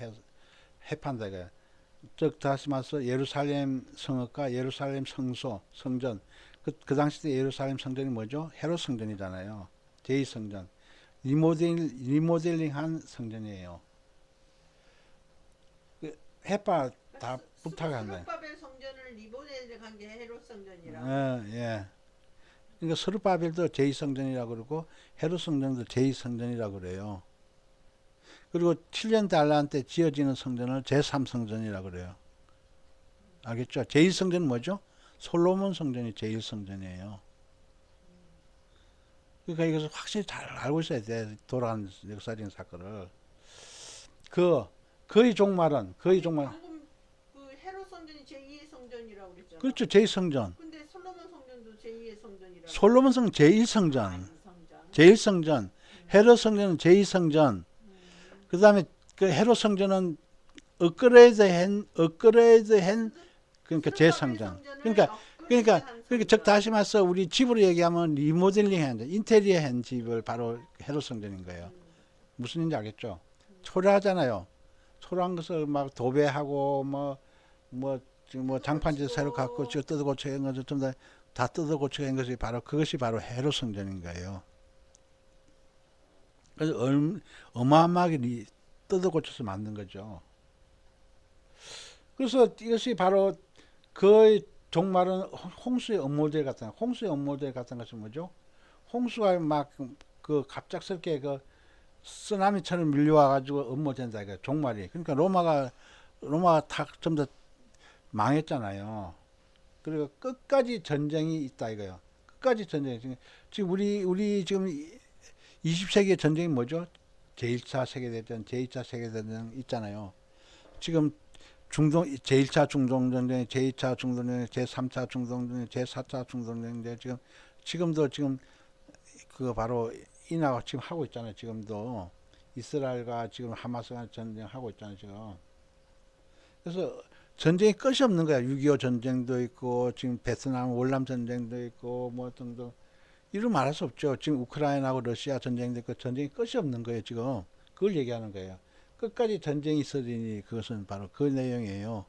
해판다 이거야. 즉 다시 말해서 예루살렘 성읍과 예루살렘 성전 그 당시 때 예루살렘 성전이 뭐죠? 헤롯 성전이잖아요. 제2성전 리모델링한 성전이에요. 해파 다 부탁한다. 스룹바벨 성전을 리모델링한 게 헤롯 성전이라. 예. 그러니까 스룹바벨도 제2성전이라고 그러고 헤롯 성전도 제2성전이라고 그래요. 그리고 7년 달란 때 지어지는 성전을 제3성전이라고 그래요. 알겠죠? 제1성전은 뭐죠? 솔로몬 성전이 제1성전이에요. 그러니까 이것을 확실히 잘 알고 있어야 돼. 돌아가는 역사적인 사건을. 거의 종말은 방금 그 헤롯 성전이 제2의 성전이라고 그랬잖아. 그렇죠. 제2성전. 근데 솔로몬 성전도 제2의 성전이라고. 솔로몬 성전 제1성전. 제1성전. 헤롯 성전은 제2성전. 그 다음에 그 헤롯 성전은 업그레이드한 그러니까 제3전. 그러니까 즉 다시 말해서 우리 집으로 얘기하면 리모델링한 인테리어 한 집을 바로 헤롯 성전인 거예요. 무슨 인지 알겠죠? 초라하잖아요. 초라한 것을 막 도배하고 뭐 장판지 새로 갖고 뜯어 고쳐 한 것을 좀 다 뜯어 고쳐 한 것이 바로 그것이 바로 헤롯 성전인 거예요. 그래서 어마어마하게 뜯어 고쳐서 만든 거죠. 그래서 이것이 바로 그 종말은 홍수의 음모델 같은 것이 뭐죠? 홍수가 막 그 갑작스럽게 그 쓰나미처럼 밀려와 가지고 음모된다 이거 종말이. 그러니까 로마가 다 좀 더 망했잖아요. 그리고 끝까지 전쟁이 있다 이거요. 끝까지 전쟁이 지금 우리 지금 20세기의 전쟁이 뭐죠? 제1차 세계대전, 제2차 세계대전 있잖아요. 지금 제1차 중동전쟁, 제2차 중동전쟁, 제3차 중동전쟁, 제4차 중동전쟁, 지금도 그거 바로 이나가 지금 하고 있잖아요. 지금도 이스라엘과 지금 하마스가 전쟁하고 있잖아요. 지금. 그래서 전쟁이 끝이 없는 거야. 6.25 전쟁도 있고 지금 베트남 월남 전쟁도 있고 뭐 등등 이루 말할 수 없죠. 지금 우크라이나하고 러시아 전쟁도 있고 전쟁이 끝이 없는 거예요. 지금 그걸 얘기하는 거예요. 끝까지 전쟁이 있으리니 그것은 바로 그 내용이에요.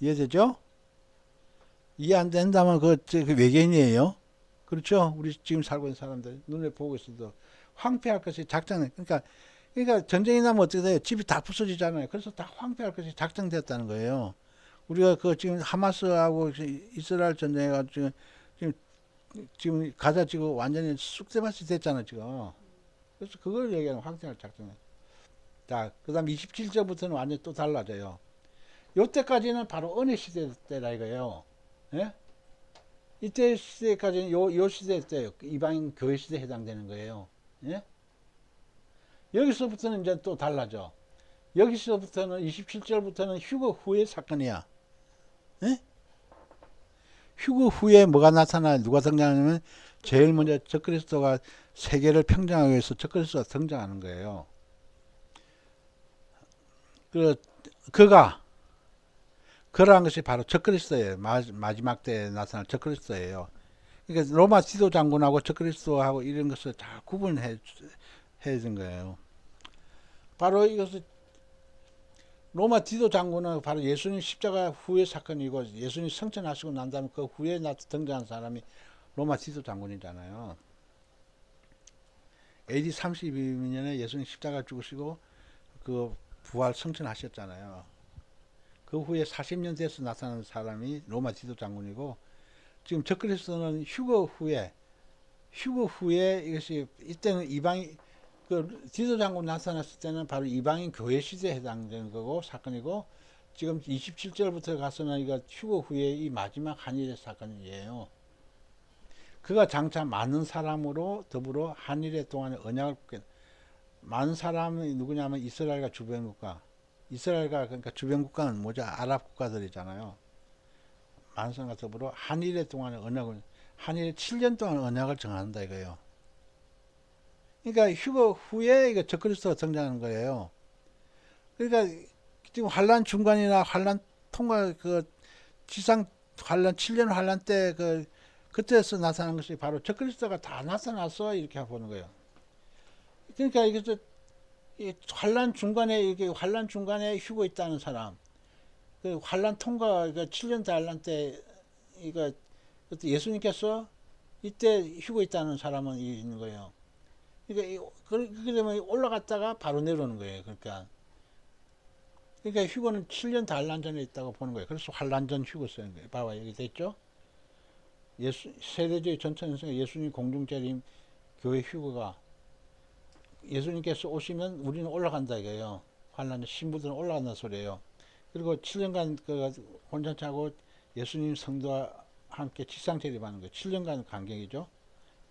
이해되죠? 이해 안 된다면 그 외계인이에요. 그렇죠? 우리 지금 살고 있는 사람들 눈에 보고 있어도 황폐할 것이 작정돼. 그러니까 전쟁이 나면 어떻게 돼요? 집이 다 부서지잖아요. 그래서 다 황폐할 것이 작정되었다는 거예요. 우리가 지금 하마스하고 이스라엘 전쟁해가지고 지금 가자 지금 완전히 쑥대밭이 됐잖아 지금. 그래서 그걸 얘기하는 황폐할 작정. 자, 그다음 27절부터는 완전히 또 달라져요. 요때까지는 바로 은혜 시대 때라 이거예요. 예? 이때 시대까지는 요 시대 때예요. 이방인 교회 시대에 해당되는 거예요. 예? 여기서부터는 이제 또 달라져. 여기서부터는 27절부터는 휴거 후의 사건이야. 예? 휴거 후에 뭐가 나타나 누가 등장하냐면 제일 먼저 적그리스도가 세계를 평정하기 위해서 적그리스도가 등장하는 거예요. 그러한 것이 바로 적그리스도예요. 마지막 때에 나타날 적그리스도예요. 그러니까 로마 지도 장군하고 적그리스도하고 이런 것을 다 구분해 준 거예요. 바로 이것을 로마 지도 장군은 바로 예수님 십자가 후의 사건이고 예수님 성천하시고 난 다음에 그 후에 등장한 사람이 로마 지도 장군이잖아요. AD 32년에 예수님 십자가 죽으시고 그 부활 성천하셨잖아요. 그 후에 40년 돼서 나타난 사람이 로마 지도 장군이고 지금 적그리스도는 휴거 후에 이것이 이때는 이방인 그 지도 장군 나타났을 때는 바로 이방인 교회 시대에 해당되는 거고 사건이고 지금 27절부터 가서는 이거 휴거 후에 이 마지막 한일의 사건이에요. 그가 장차 많은 사람으로 더불어 한일의 동안에 언약을 많은 사람이 누구냐면 이스라엘과 주변 국가. 이스라엘과 그러니까 주변 국가는 뭐죠? 아랍 국가들이잖아요. 많은 사람과 더불어 한일의 동안에 언약을 한일 7년 동안 언약을 정한다 이거예요. 그러니까 휴거 후에 이거 적그리스도가 등장하는 거예요. 그러니까 지금 환란 중간이나 환란 통과 지상 환란 7년 환란 때 그때에서 나타난 것이 바로 적그리스도가 다 나타나서 이렇게 보는 거예요. 그러니까 이게 환란 중간에 이게 환란 중간에 휴거 있다는 사람, 그 환란 통과 7년 환란 때 이거 예수님께서 이때 휴거 있다는 사람은 있는 거예요. 그러니까 그렇게 되면 올라갔다가 바로 내려오는 거예요. 그러니까 휴거는 7년 환란 전에 있다고 보는 거예요. 그래서 환란 전 휴거 쓰는 거예요. 봐봐 여기 됐죠? 세대주의 전천에서 예수님 공중재림 교회 휴거가 예수님께서 오시면 우리는 올라간다 이거예요. 환란 신부들은 올라간다 소리예요. 그리고 7년간 혼전체 하고 예수님 성도와 함께 지상 재림하는 거예요. 7년간 간격이죠.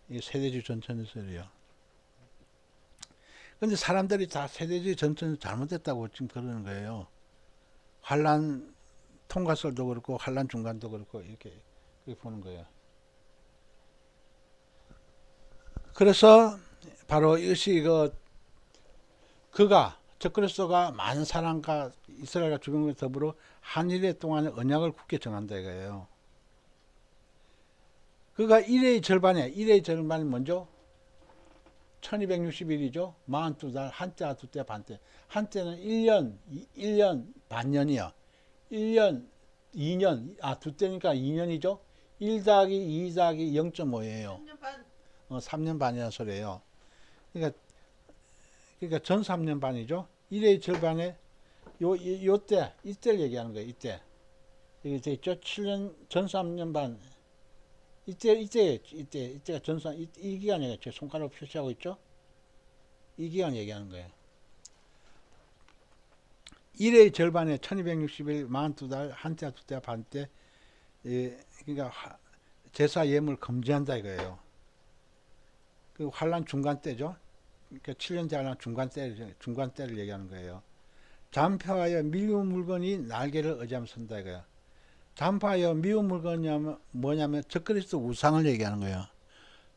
이 세대주의 전천에서요. 근데 사람들이 다 세대주의 전천이 잘못됐다고 지금 그러는 거예요. 환란 통과설도 그렇고 환란 중간도 그렇고 이렇게 보는 거예요. 그래서 바로 이것이 그가 적그리스도가 많은 사람과 이스라엘과 주변과 더불어 한일의 동안에 언약을 굳게 정한다 이거예요. 그가 1의 절반이야. 1의 절반이 먼저 1260일이죠. 42달 한때와 두때 반때. 한때는 1년 반년이야. 1년 2년 두때니까 2년이죠. 1 더하기 2 더하기 0.5예요. 3년 반. 3년 반이라는 소리예요. 그러니까 전 3년 반이죠. 1의 절반에 이때를 얘기하는 거예요. 이때. 여기 돼 있죠. 7년 전 3년 반. 이때가 전산 이 기간 얘기죠. 손가락으로 표시하고 있죠. 이 기간 얘기하는 거예요. 1의 절반에 1260일 42달 한때와 두때 반때 그러니까 제사 예물 금지한다 이거예요. 그 환란 중간 때죠. 그러니까 7년째 하나 중간대를 얘기하는 거예요. 잠파하여 미운 물건이 날개를 의지하며 선다 이거야. 잠파하여 미운 물건이 뭐냐면 적그리스도 우상을 얘기하는 거예요.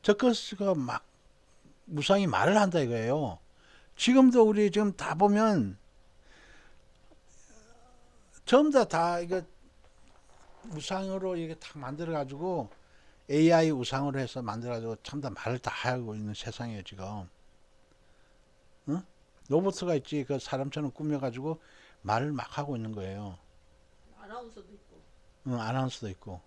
적그리스도가 막 우상이 말을 한다 이거예요. 지금도 우리 지금 다 보면 전부 다 이거 우상으로 이게 다 만들어 가지고 AI 우상으로 해서 만들어 가지고 참 다 말을 다 하고 있는 세상이에요 지금. 응? 로봇가 있지 그 사람처럼 꾸며 가지고 말을 막 하고 있는 거예요. 아나운서도 있고. 응, 아나운서도 있고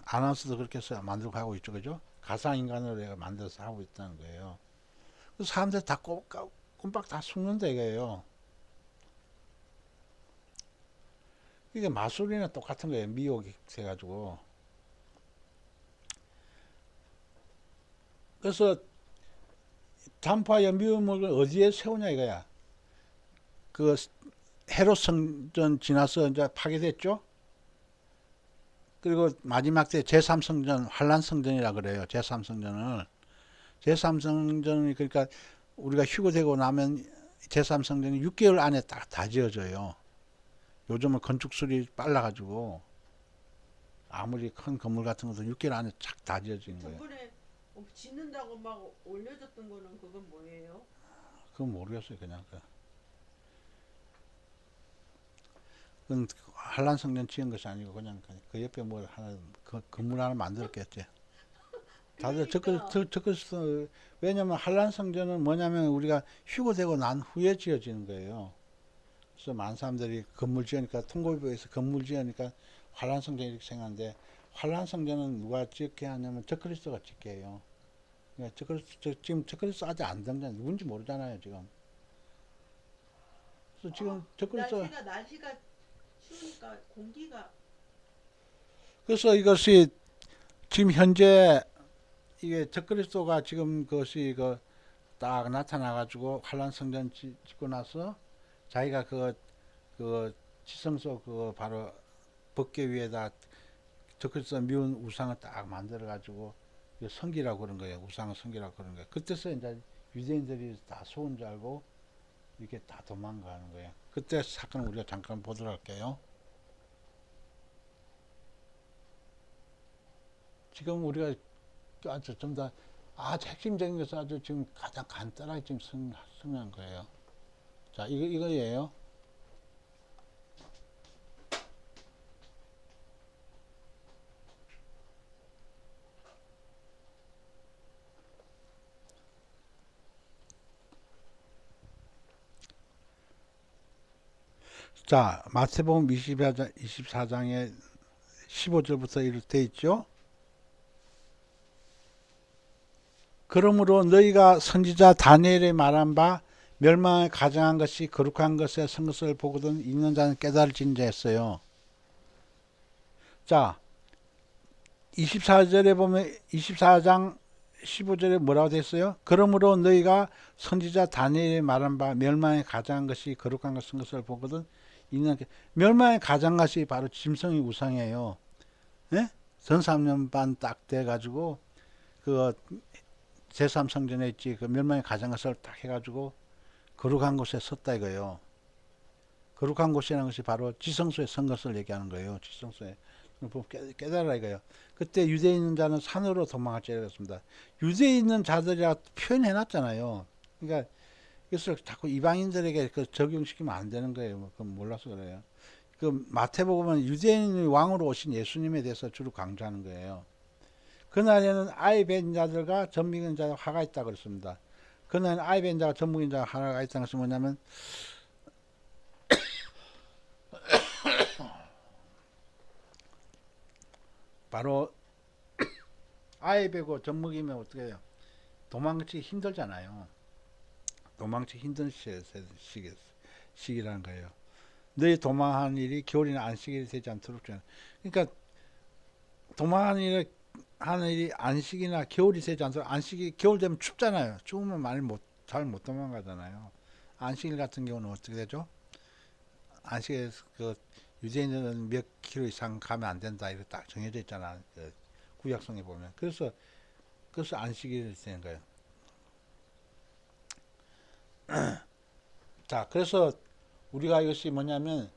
아나운서도 그렇게 해서 만들고 하고 있죠 그죠? 가상인간으로 내가 만들어서 하고 있다는 거예요. 그 사람들 다 꼼빡 다 속는다 이거예요. 이게 마술이나 똑같은 거예요. 미혹이 돼가지고. 그래서 단파와 미움을 어디에 세우냐 이거야. 그 헤롯 성전 지나서 이제 파괴됐죠. 그리고 마지막 때 제3성전 환란 성전이라 그래요. 제3성전을 제3성전이 그러니까 우리가 휴거되고 나면 제3성전이 6개월 안에 다 지어져요. 요즘은 건축술이 빨라가지고 아무리 큰 건물 같은 것도 6개월 안에 착 다 지어지는 거예요. 저번에 짓는다고 막 올려줬던 거는 그건 뭐예요? 그건 모르겠어요. 그냥 그건 한란 성전 지은 것이 아니고 그냥 그 옆에 뭐 하나 그 건물 하나 만들었겠지. 다들 그러니까 적그리스도 왜냐면 한란 성전은 뭐냐면 우리가 휴거되고 난 후에 지어지는 거예요. 그래서 많은 사람들이 건물 지으니까 통고부에서 건물 지으니까 한란 성전 이렇게 생각하는데 한란 성전은 누가 짓게 하냐면 적그리스도가 짓게 해요. 그러니까 지금 적그리스도 아직 안 등장 누군지 모르잖아요 지금. 그래서 지금 적그리스도 날씨가 추우니까 공기가 그래서 이것이 지금 현재 이게 적그리스도가 지금 그것이 그 딱 나타나가지고 환란 성전 짓고 나서 자기가 그 지성소 그 바로 법궤 위에다 적그리스도 미운 우상을 딱 만들어가지고 성기라고 그런 거예요. 우상을 성기라고 그런 거예요. 그때서 이제 유대인들이 다 속은 줄 알고 이렇게 다 도망가는 거예요. 그때 사건 우리가 잠깐 보도록 할게요. 지금 우리가 아주 좀 더 아주 핵심적인 것을 아주 지금 가장 간단하게 지금 설명한 거예요. 자, 이거예요. 자, 마태복음 24장에 15절부터 이렇게 돼 있죠. 그러므로 너희가 선지자 다니엘의 말한 바 멸망을 가정한 것이 거룩한 것에 선 것을 보거든 있는 자는 깨달을진저 했어요. 자, 24절에 보면 24장 15절에 뭐라고 됐어요? 그러므로 너희가 선지자 다니엘의 말한 바 멸망에 가장한 것이 거룩한 것을 선 것을 보거든 있는 멸망에 가장한 것이 바로 짐승의 우상이에요. 예? 전 3년 반 딱 돼가지고 그 제3성전에 있지 그 멸망에 가장한 것을 딱 해가지고 거룩한 곳에 섰다 이거예요. 거룩한 곳이라는 것이 바로 지성소에 선 것을 얘기하는 거예요. 지성소에 깨달아 이거예요. 그때 유대에 있는 자는 산으로 도망할지라 그랬습니다. 유대에 있는 자들이라 표현해 놨잖아요. 그러니까 이것을 자꾸 이방인들에게 적용시키면 안 되는 거예요. 뭐 그건 몰라서 그래요. 그 마태복음은 유대인의 왕으로 오신 예수님에 대해서 주로 강조하는 거예요. 그날에는 아이 뵌 자들과 젖먹인 자가 화가 있다 그랬습니다. 그날은 아이 뵌 자가 젖먹인 자가 화가 있다는 것은 뭐냐면 바로 아이 베고 젖먹이면 어떻게 해요? 도망치기 힘들잖아요. 도망치기 힘든 시기라는 거예요. 너희 도망하는 일이 겨울이나 안식일이 되지 않도록. 그러니까 도망하는 일이 안식이나 겨울이 되지 않도록. 안식이 겨울 되면 춥잖아요. 추우면 잘 못 도망가잖아요. 안식일 같은 경우는 어떻게 되죠? 안식에서 그 유대인들은 몇 킬로 이상 가면 안 된다 이렇게 딱 정해져 있잖아. 그 구약성에 보면. 그래서 안식일이 되는 거예요. 자, 그래서 우리가 이것이 뭐냐면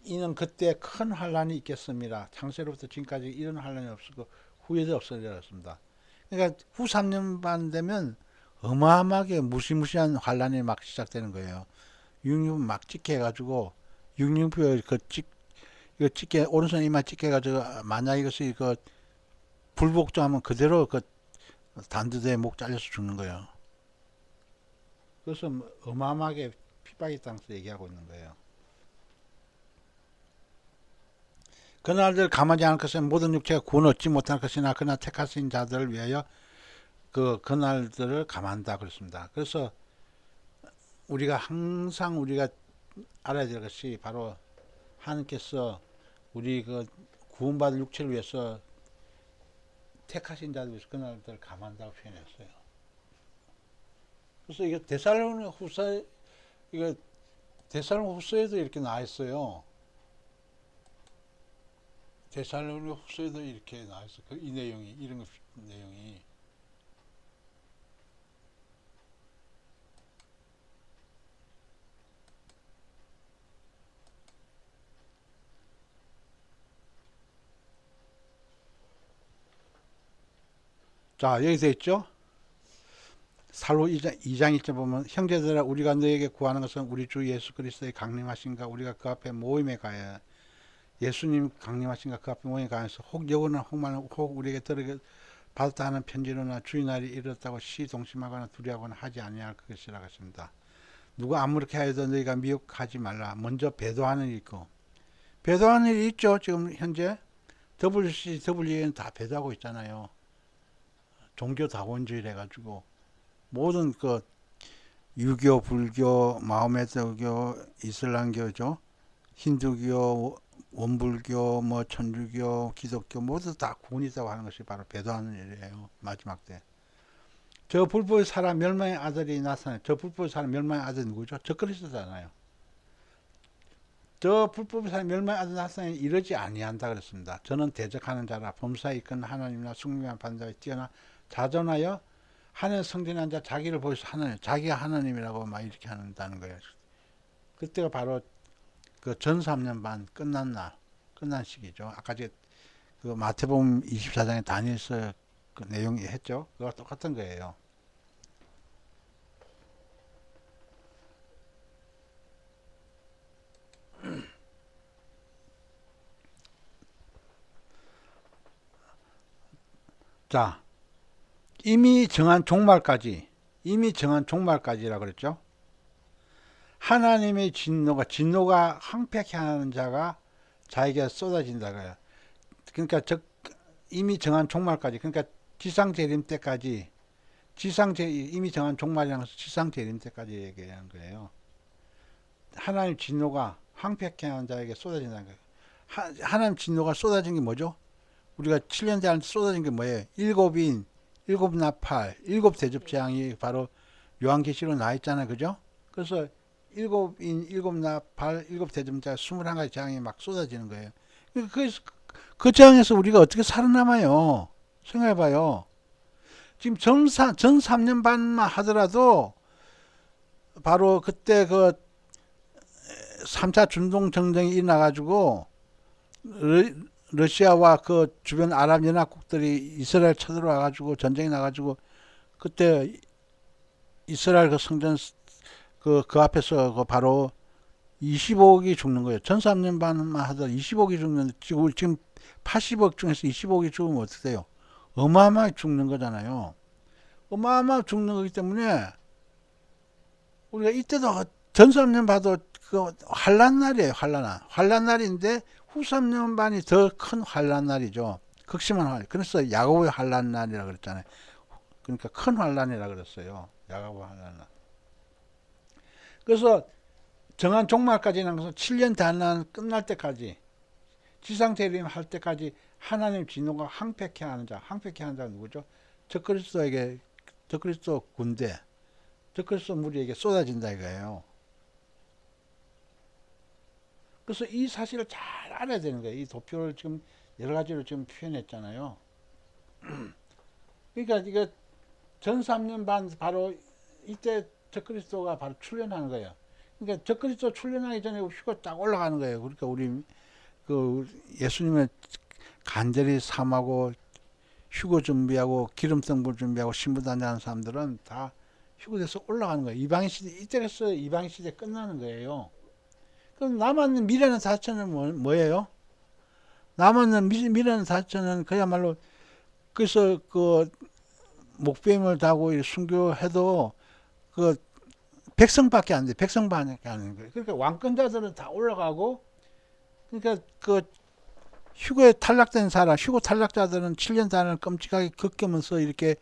이는 그때 큰 환란이 있겠습니다. 창세로부터 지금까지 이런 환란이 없었고 후에도 없어졌습니다. 그러니까 후 3년 반 되면 어마어마하게 무시무시한 환란이 막 시작되는 거예요. 육류 막 찍게 해가지고 육류표 이거 찍게 오른손 이마 찍게 해가지고 만약 이것이 그 불복종하면 그대로 그 단두대에 목 잘려서 죽는 거예요. 그래서 어마어마하게 핍박이 땅에서 얘기하고 있는 거예요. 그날들 감하지 않을 것은 모든 육체가 구원 얻지 못할 것이나 그러나 택하신 자들을 위하여 그날들을 감한다 그랬습니다. 그래서 우리가 알아야 될 것이 바로 하나님께서 우리 그 구원받을 육체를 위해서 택하신 자들 위해서 그날들을 감한다고 표현했어요. 그래서 이게 데살로니가 후서에도 이렇게 나와 있어요. 데살로니가 후서에도 이렇게 나와 있어. 이 내용이 이런 내용이. 자, 여기 돼 있죠? 살로 2장 1절 보면 형제들아 우리가 너에게 구하는 것은 우리 주 예수 그리스도의 강림하신가 우리가 그 앞에 모임에 가야 예수님 강림하신가 그 앞에 모임에 가면서 혹 여거나 혹 우리에게 들에게 받았다 하는 편지로나 주의 날이 이르렀다고 시동심하거나 두려워하거나 하지 아니할 것이라 하십니다. 누가 아무렇게 하여도 너희가 미혹하지 말라. 먼저 배도하는 일이 있고 배도하는 일이 있죠. 지금 현재 WC, WE는 다 배도하고 있잖아요. 종교다원주의 해가지고 모든 그 유교, 불교, 마호메트교, 이슬람교죠, 힌두교, 원불교, 뭐 천주교, 기독교 모두 다 구원이 있다고 하는 것이 바로 배도하는 일이에요. 마지막 때. 저 불법의 사람 멸망의 아들이 나타나요. 저 불법의 사람 멸망의 아들 누구죠? 저 그리스도잖아요. 저 불법의 사람 멸망의 아들 나타나니 이러지 아니한다 그랬습니다. 저는 대적하는 자라 범사에 이끈 하나님이나 숭배한 반자에 뛰어나 자존하여 하나님 성전한 자 자기를 보여서 자기가 하나님이라고 막 이렇게 한다는 거예요. 그때가 바로 그 전 3년 반 끝난 시기죠. 아까 그 마태복음 24장에 다니엘서 그 내용이 했죠. 그거 똑같은 거예요. 자, 이미 정한 종말까지라 그랬죠. 하나님의 진노가 황폐케 하는 자가 자에게 쏟아진다 그래요. 그러니까 이미 정한 종말까지, 그러니까 지상 재림 때까지 이미 정한 종말이라는 것은 지상 재림 때까지 얘기하는 거예요. 하나님 진노가 황폐케 하는 자에게 쏟아진다는 거예요. 하나님 진노가 쏟아진 게 뭐죠? 우리가 7년 대한 쏟아진 게 뭐예요? 일곱 나팔, 일곱 대접 재앙이 바로 요한계시로 나와 있잖아요. 그죠? 그래서 일곱 나팔, 일곱 대접자 21가지 재앙이 막 쏟아지는 거예요. 그 재앙에서 우리가 어떻게 살아남아요? 생각해봐요. 지금 전 3년 반만 하더라도 바로 그때 그 3차 중동전쟁이 일어나가지고 러시아와 그 주변 아랍연합국들이 이스라엘 쳐들어와가지고 전쟁이 나가지고 그때 이스라엘 그 성전 그 앞에서 그 바로 25억이 죽는 거예요. 전 3년 반만 하더라도 25억이 죽는데 지금 80억 중에서 25억이 죽으면 어떻게 돼요? 어마어마하게 죽는 거잖아요. 어마어마하게 죽는 거기 때문에 우리가 이때도 전 3년 봐도 그 환란 날이에요. 환란 날인데 후 3년 반이 더 큰 환란 날이죠. 극심한 환란. 그래서 야고보의 환란 날이라 그랬잖아요. 그러니까 큰 환란이라 그랬어요. 야고보 환란 날. 그래서 정한 종말까지는 것은 7년 대환란 끝날 때까지 지상 재림 할 때까지 하나님 진노가 황폐케 하는 자가 누구죠? 적그리스도 군대, 적그리스도 무리에게 쏟아진다 이거예요. 그래서 이 사실을 잘 알아야 되는 거예요. 이 도표를 지금 여러 가지로 지금 표현했잖아요. 그러니까 이거 전 3년 반 바로 이때 적그리스도가 바로 출현하는 거예요. 그러니까 적그리스도 출현하기 전에 휴가 딱 올라가는 거예요. 그러니까 우리 그 예수님을 간절히 삼하고 휴거 준비하고 기름성불 준비하고 신부단장하는 사람들은 다 휴거돼서 올라가는 거예요. 이방인 시대 이때에서 이방인 시대 끝나는 거예요. 그럼 남았는 미래는 자체는 뭐예요? 남았는 미래는 자체는 그야말로 그래서 그 목배임을 다고 순교해도 그 백성밖에 안 돼. 백성밖에 안 되는 거예요. 그러니까 왕권자들은 다 올라가고 그러니까 그 휴거에 탈락된 사람, 휴거 탈락자들은 7년 단을 끔찍하게 겪으면서 이렇게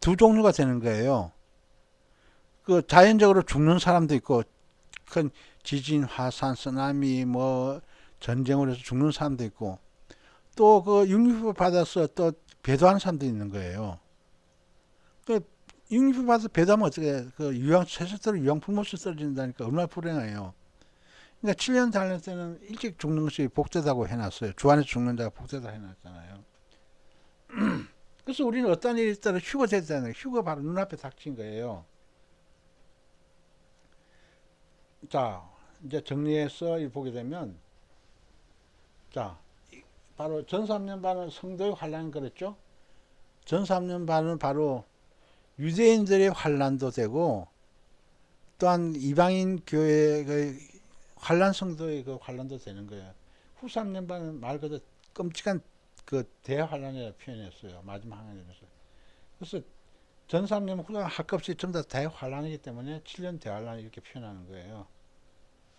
두 종류가 되는 거예요. 그 자연적으로 죽는 사람도 있고 큰 지진, 화산, 쓰나미, 뭐 전쟁으로 해서 죽는 사람도 있고 또 그 육류를 받아서 또 배도하는 사람도 있는 거예요. 그 육류를 받아서 배도하면 어떻게 해? 그 유황 세세토로 유황풀못이 떨어진다니까 얼마나 불행해요. 그러니까 7년 달릴 때는 일찍 죽는 것이 복되다고 해놨어요. 주안에서 죽는 자가 복되다 해놨잖아요. 그래서 우리는 어떤 일이 있더라도 휴거 됐다는 휴거 바로 눈앞에 닥친 거예요. 자, 이제 정리해서 보게 되면 자, 바로 전3년반은 성도의 환란 그랬죠? 전3년반은 바로 유대인들의 환란도 되고 또한 이방인 교회의 환란 성도의 그 환란도 되는 거예요. 후 3년반은 말 그대로 끔찍한 그 대환란이라고 표현했어요. 마지막 항해에서. 그래서 전 3년 후가 합급시 전부 다 대환란이기 때문에 7년 대환란 이렇게 표현하는 거예요.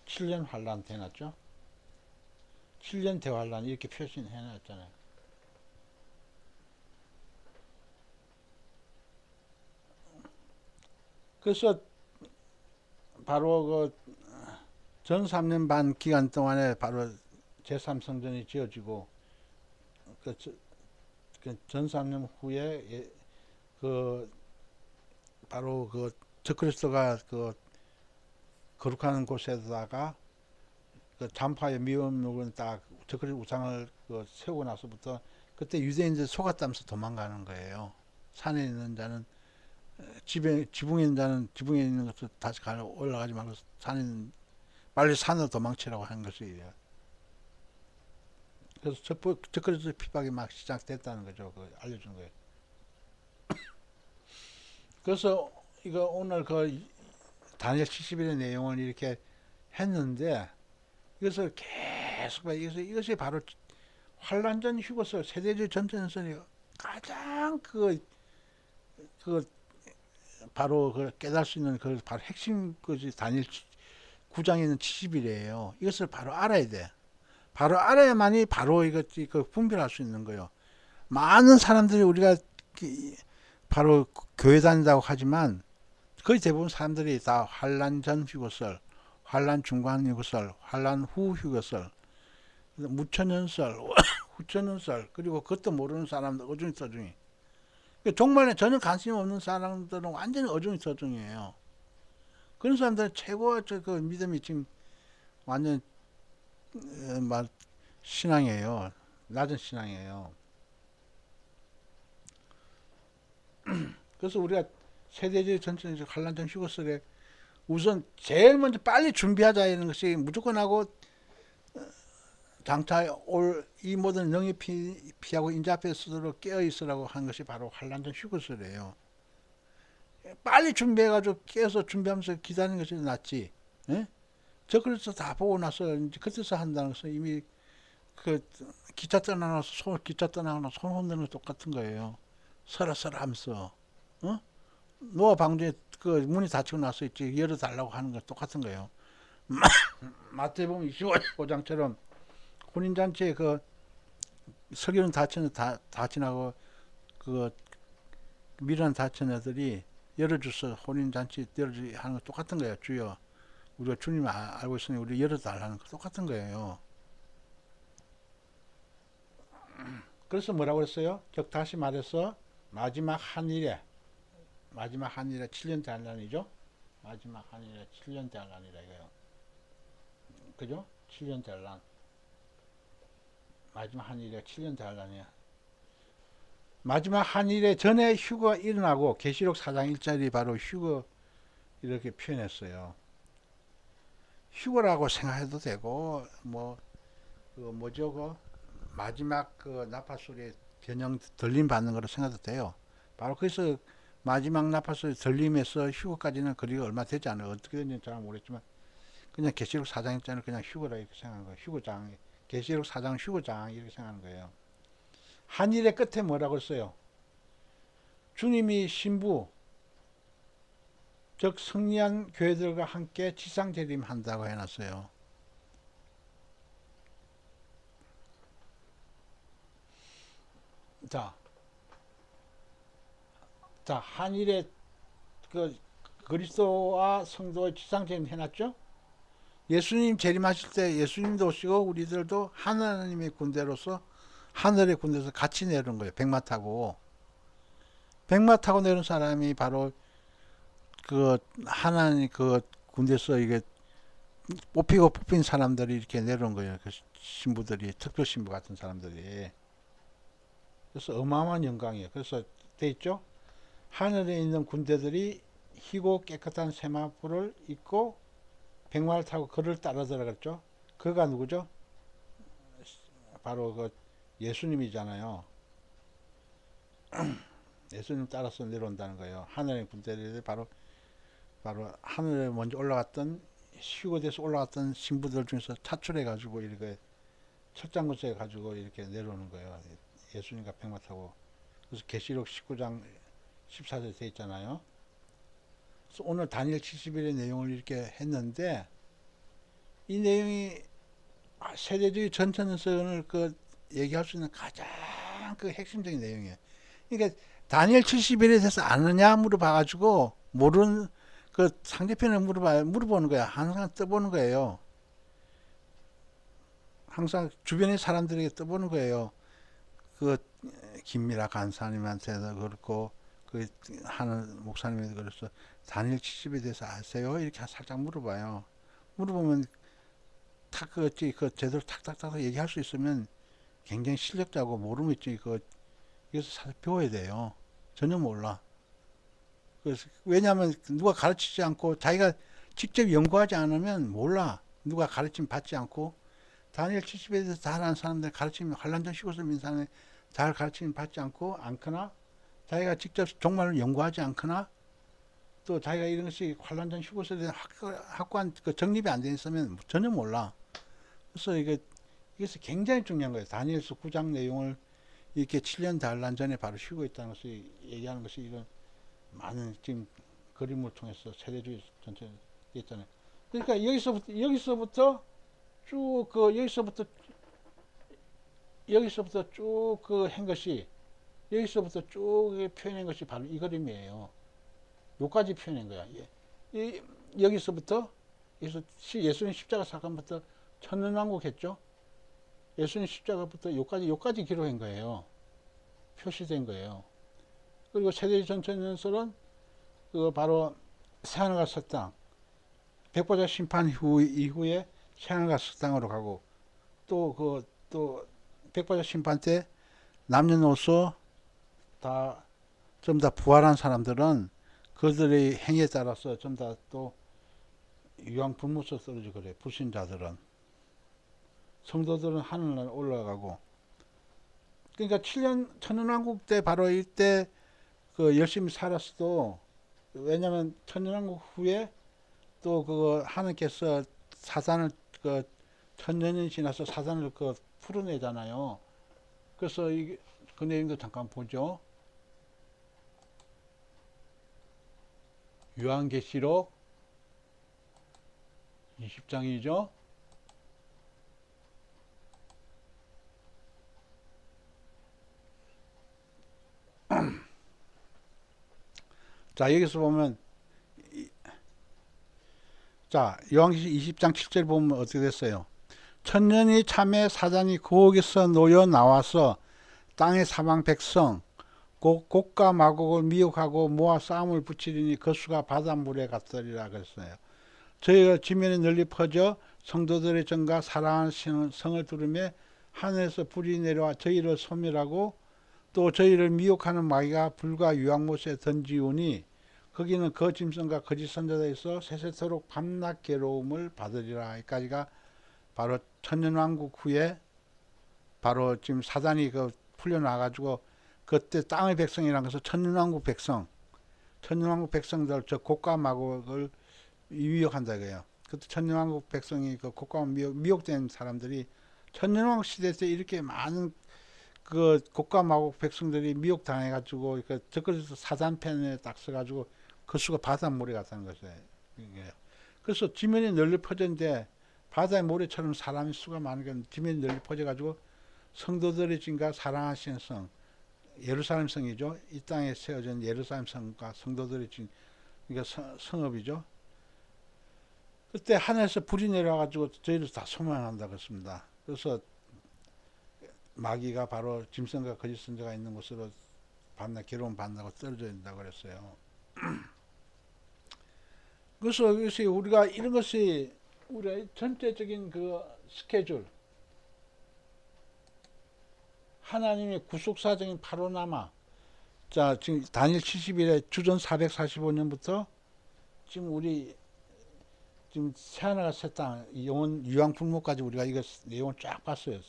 7년 환란 대놨죠? 7년 대환란 이렇게 표시해놨잖아요. 그래서 바로 그 전 3년 반 기간 동안에 바로 제3성전이 지어지고 전 3년 후에 그 바로 그 적그리스도가 그 거룩한 곳에다가 그 잔파의 미움을 딱 적그리스도 우상을 그 세우고 나서부터 그때 유대인들 속았다면서 도망가는 거예요. 산에 있는 자는 지붕에 있는 자는 지붕에 있는 것을 다시 올라가지 말고 산에 있는 빨리 산으로 도망치라고 한 것이에요. 그래서 적그리스도 핍박이 막 시작됐다는 거죠. 그 알려준 거예요. 그래서 이거 오늘 그 다니엘 70일의 내용을 이렇게 했는데 이것을 계속 봐. 이것이 바로 환란전 휴거설 세대주의 전전선이 가장 그 바로 그 깨달을 수 있는 그 바로 핵심 것이 다니엘 9장에 있는 70일이에요. 이것을 바로 알아야 돼. 바로 알아야만이 바로 이것 그 분별할 수 있는 거예요. 많은 사람들이 우리가 바로 교회 다닌다고 하지만 거의 대부분 사람들이 다 환란 전 휴거설, 환란 중간 휴거설, 환란 후 휴거설, 무천년설, 후천년설 그리고 그것도 모르는 사람들 어중이 서중이. 종말에 전혀 관심 없는 사람들은 완전히 어중이 서중이에요. 그런 사람들은 최고의 그 믿음이 지금 완전 말 신앙이에요. 낮은 신앙이에요. 그래서 우리가 세대주의 전체적 환란전 휴거설에 우선 제일 먼저 빨리 준비하자 이런 것이 무조건 하고 장차 올 이 모든 영이 피하고 인자 앞에 서도록 깨어 있으라고 한 것이 바로 환란전 휴거설이에요. 빨리 준비해가지고 깨어서 준비하면서 기다리는 것이 낫지. 예? 저 그래서 다 보고 나서 이제 그때서 한다는 것은 이미 그 기차 떠나서 기차 떠나거나 손 흔드는 것 똑같은 거예요. 서라서라 하면서 어? 노아 방주에 그 문이 닫히고 나서 있지 열어달라고 하는 거 똑같은 거예요. 마태복음 25장처럼 혼인잔치에 그 석유는 다 지나고 그 미련 다친 애들이 열어줘서 혼인잔치 열어주기 하는 거 똑같은 거예요. 주여 우리가 주님 알고 있으니 우리 열어달라는 거 똑같은 거예요. 그래서 뭐라고 했어요? 즉 다시 말해서 마지막 한일에 7년 대환란이죠. 마지막 한일에 7년 대환란이라 이거요. 그죠? 7년 대환란. 마지막 한일에 7년 대환란이야. 마지막 한일에 전에 휴거가 일어나고 계시록 4장 1절이 바로 휴거 이렇게 표현했어요. 휴거라고 생각해도 되고 그 뭐죠 그 마지막 그 나팔소리에 변형 들림 받는 거로 생각해도 돼요. 바로 그래서 마지막 나팔소리 들림에서 휴거까지는 거리가 얼마 되지 않아요. 어떻게 됐는지 잘 모르겠지만 그냥 계시록 4장짜리 그냥 휴거라 이렇게 생각하는 거예요. 휴거장, 계시록 4장 휴거장 이렇게 생각하는 거예요. 한일의 끝에 뭐라고 했어요? 주님이 신부 즉 승리한 교회들과 함께 지상 재림한다고 해놨어요. 자, 한일의 그 그리스도와 성도의 지상 재림 해놨죠? 예수님 재림하실 때 예수님도 오시고 우리들도 하나님의 군대로서 하늘의 군대에서 같이 내려온 거예요. 백마 타고 내려온 사람이 바로 그 하나님 그 군대에서 이게 뽑힌 사람들이 이렇게 내려온 거예요. 그 신부들이 특별 신부 같은 사람들이. 그래서 어마어마한 영광이에요. 그래서 돼 있죠. 하늘에 있는 군대들이 희고 깨끗한 세마포를 입고 백마를 타고 그를 따라 들어갔죠. 그가 누구죠? 바로 그 예수님이잖아요. 예수님 따라서 내려온다는 거예요. 하늘의 군대들이 바로 하늘에 먼저 올라갔던 휴거돼서 올라갔던 신부들 중에서 차출해 가지고 이렇게 철장구세 가지고 이렇게 내려오는 거예요. 예수님과 백마 타고. 그래서 계시록 19장 14절에 돼 있잖아요. 그래서 오늘 다니엘 70일의 내용을 이렇게 했는데 이 내용이 세대주의 전천선을 그 얘기할 수 있는 가장 그 핵심적인 내용이에요. 그러니까 다니엘 70일에 대해서 아느냐 물어봐가지고 모르는 그 상대편을 물어보는 거야. 항상 떠보는 거예요. 항상 주변의 사람들에게 떠보는 거예요. 그 김미라 간사님한테도 그렇고 그 하는 목사님에도 그래서 다니엘 70에 대해서 아세요? 이렇게 살짝 물어봐요. 물어보면 그 제대로 탁탁탁 얘기할 수 있으면 굉장히 실력자고 모르면 있지 여기서 사실 배워야 돼요. 전혀 몰라. 그래서 왜냐하면 누가 가르치지 않고 자기가 직접 연구하지 않으면 몰라. 누가 가르침 받지 않고 다니엘 70에 대해서 잘 아는 사람들 가르치면 환란전 쉬고서 민사는 잘 가르침 받지 않거나 자기가 직접 정말로 연구하지 않거나 또 자기가 이런 것이 환란전 휴고서에 대한 확고한 그 정립이 안 돼 있으면 전혀 몰라. 그래서 이것이 굉장히 중요한 거예요. 다니엘서 9장 내용을 이렇게 7년 단란 전에 바로 쉬고 있다는 것을 얘기하는 것이 이런 많은 지금 그림을 통해서 세대주의 전체 있잖아요. 그러니까 여기서부터 쭉 여기서부터 쭉 그 한 것이 여기서부터 쭉 표현한 것이 바로 이 그림이에요. 요까지 표현한 거야. 여기서부터 예수님 십자가 사건부터 천년왕국 했죠. 예수님 십자가부터 요까지 기록한 거예요. 표시된 거예요. 그리고 세대주의 전천연설은 그 바로 새하늘과 새 땅, 백보자 심판 이후에 새하늘과 새 땅으로 가고 또 백보자 심판 때 남녀노소 다 좀 다 부활한 사람들은 그들의 행위에 따라서 좀 다 또 유황 불못서 떨어지고 그래. 불신자들은 성도들은 하늘날 올라가고. 그러니까 7년 천년왕국 때 바로 이때 그 열심히 살았어도 왜냐면 천년왕국 후에 또 그 하나님께서 사단을 그 천년이 지나서 사단을 그 풀어내잖아요. 그래서 그 내용도 잠깐 보죠. 요한계시록 20장이죠. 자, 여기서 보면 요한계시록 20장 7절 보면 어떻게 됐어요? 천년이 참에 사단이 거기서 놓여 나와서 땅의 사방 백성 곡과 마곡을 미혹하고 모아 싸움을 붙이리니 그 수가 바닷물에 같으리라 그랬어요. 저희가 지면에 널리 퍼져 성도들의 전과 사랑하는 성을 두르며 하늘에서 불이 내려와 저희를 소멸하고 또 저희를 미혹하는 마귀가 불과 유황못에 던지우니 거기는 그 짐승과 거짓 선자들에서 세세토록 밤낮 괴로움을 받으리라. 여기까지가 바로 천년왕국 후에 바로 지금 사단이 그 풀려나가지고 그때 땅의 백성이라는 것은 천년왕국 백성, 천년왕국 백성들 저 곡과 마곡을 미혹한다 이거예요. 그때 천년왕국 백성이 그 곡과 미혹된 사람들이 천년왕국 시대 때 이렇게 많은 그 곡과 마곡 백성들이 미혹당해가지고 그래서 사단편에 딱 써가지고 그 수가 바닷모래 같다는 것이에요. 그래서 지면이 널리 퍼졌는데 바다의 모래처럼 사람의 수가 많으니까 지면이 널리 퍼져가지고 성도들의 증가 사랑하시는 성 예루살렘 성이죠. 이 땅에 세워진 예루살렘 성과 성도들의 증 그러니까 성읍이죠. 그때 하늘에서 불이 내려와가지고 저희를 다 소멸한다 그랬습니다. 그래서 마귀가 바로 짐승과 거짓 선자가 있는 곳으로 밤낮 괴로움 받는다고 떨어져 있다고 그랬어요. 그래서 이것이 우리가 이런 것이 우리의 전체적인 그 스케줄, 하나님의 구속사적인 파로나마. 자, 지금 다니엘 70일에 주전 445년부터 지금 우리 지금 새하늘과 새 땅, 영원 유황불목까지 우리가 이거 내용을 쫙 봤어요.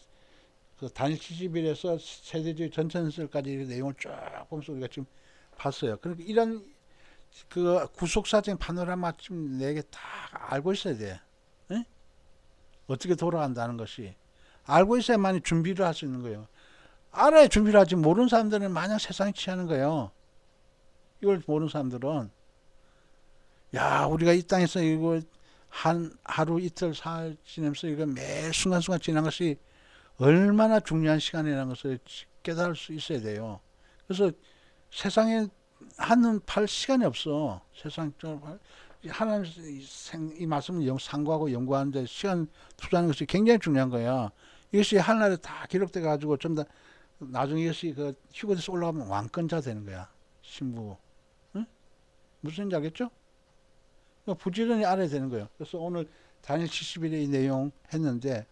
그 다니엘 70일에서 세대주의 전천설까지 내용을 쫙 보면서 우리가 지금 봤어요. 그러니까 이런 그 구속사적인 파노라마 지금 내게 다 알고 있어야 돼. 에? 어떻게 돌아간다는 것이 알고 있어야만 준비를 할 수 있는 거예요. 알아야 준비를 하지 모르는 사람들은 마냥 세상에 취하는 거예요. 이걸 모르는 사람들은 야 우리가 이 땅에서 이거 하루 이틀 사흘 지내면서 이거 매 순간순간 지난 것이 얼마나 중요한 시간이라는 것을 깨달을 수 있어야 돼요. 그래서 세상에 한눈 팔 시간이 없어. 세상 하나님 이 말씀을 상고하고 연구하는 데 시간 투자하는 것이 굉장히 중요한 거야. 이것이 하늘에 다 기록돼 가지고 좀 더 나중에 이것이 그 휴거돼서 올라가면 왕권자 되는 거야. 신부. 응? 무슨 얘기인지 알겠죠? 부지런히 알아야 되는 거예요. 그래서 오늘 다니엘 70일의 이 내용 했는데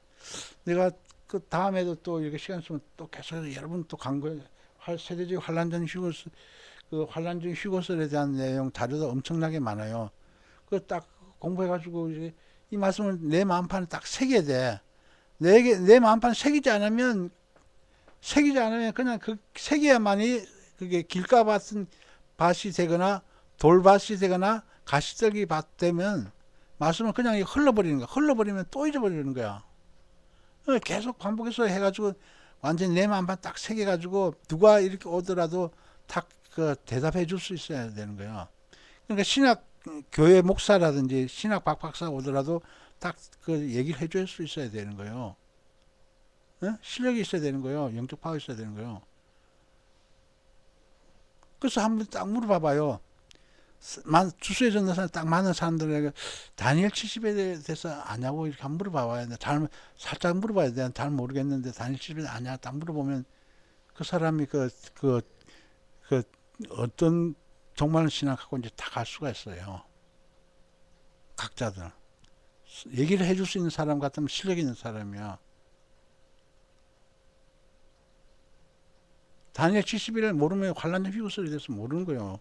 내가 그 다음에도 또 이렇게 시간 있으면 또 계속 여러분 또 강조 세대적 환란전 휴거설 그 환란전 휴거설에 대한 내용 자료도 엄청나게 많아요. 그 딱 공부해가지고 이 말씀을 내 마음판에 딱 새겨야 돼. 내 마음판에 새기지 않으면 그냥 그 새겨야만이 그게 밭이 되거나 돌밭이 되거나 가시떨기 밭 되면 말씀은 그냥 흘러버리는 거야. 흘러버리면 또 잊어버리는 거야. 계속 반복해서 해가지고 완전히 내 마음판 딱 새겨가지고 누가 이렇게 오더라도 딱 그 대답해 줄 수 있어야 되는 거야. 그러니까 신학 교회 목사라든지 신학 박박사 오더라도 딱 그 얘기를 해줄 수 있어야 되는 거예요. 실력이 있어야 되는 거예요. 영적 파워 있어야 되는 거예요. 그래서 한번 딱 물어봐봐요. 주수에 전도사는 딱 많은 사람들에게 다니엘 70에 대해서 아냐고 이렇게 한번 물어봐봐야 돼. 살짝 물어봐야 돼. 잘 모르겠는데 다니엘 70에 아냐 딱 물어보면 그 사람이 그 어떤 종말을 신학하고 이제 다 갈 수가 있어요. 각자들. 얘기를 해줄 수 있는 사람 같으면 실력 있는 사람이야. 다니엘 70일을 모르면 환란전 휴거설에 대해서 모르는 거예요.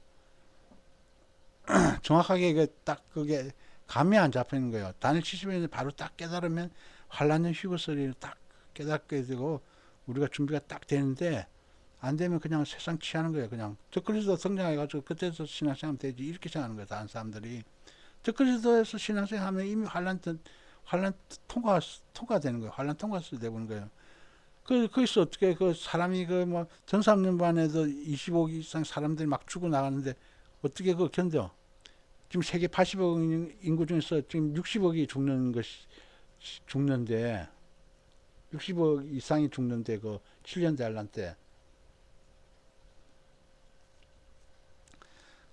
정확하게 그게 감이 안 잡히는 거예요. 다니엘 70일을 바로 딱 깨달으면 환란전 휴거설이 딱 깨닫게 되고 우리가 준비가 딱 되는데 안 되면 그냥 세상 취하는 거예요. 그냥 저 그리스도 성장해가지고 그때서 신앙생활 되지 이렇게 생각하는 거예요. 다른 사람들이 저 그리스도에서 신앙생활하면 이미 환란 통과되는 거예요. 환란 통과서 되는 거예요. 거기서 어떻게 그 사람이 그 뭐 전삼년반에도 25억 이상 사람들이 막 죽어 나가는데 어떻게 그걸 견뎌? 지금 세계 80억 인구 중에서 지금 60억이 죽는데 60억 이상이 죽는데 그 7년 대환란 때.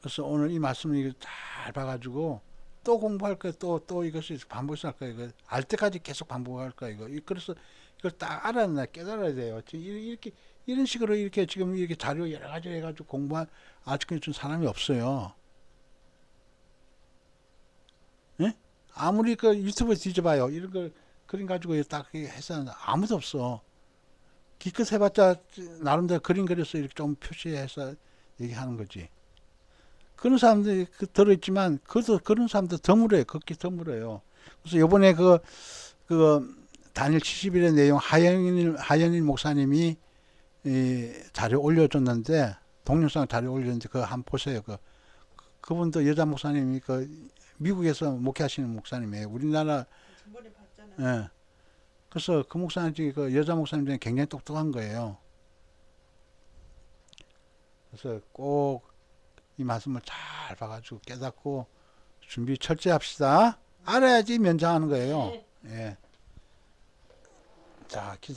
그래서 오늘 이 말씀을 잘 봐가지고 또 공부할 거야. 또 이것을 반복해서 할 거야. 이거 알 때까지 계속 반복할 거야. 그래서 이걸 딱 알아야 깨달아야 돼요. 이렇게 이런 식으로 이렇게 지금 이렇게 자료 여러 가지 해가지고 공부할 아직까지 좀 사람이 없어요. 예? 아무리 그 유튜브 뒤져봐요. 이런 걸 그림 가지고 딱 해서 아무도 없어. 기껏 해봤자 나름대로 그림 그려서 이렇게 좀 표시해서 얘기하는 거지. 그런 사람들이 들어있지만 그런 사람들 드물어요. 극히 드물어요. 그래서 요번에 그 다니엘 70일의 내용 하연일 목사님이 자료 올려줬는데 동영상 자료 올렸는데 그거 한번 보세요. 그분도 여자 목사님이 미국에서 목회하시는 목사님이에요. 우리나라 전번에 봤잖아요. 예. 그래서 그 목사님 중에 그 여자 목사님 중에 굉장히 똑똑한 거예요. 그래서 꼭 이 말씀을 잘 봐가지고 깨닫고 준비 철저히 합시다. 알아야지 면장하는 거예요. 네. 예. 자, 기사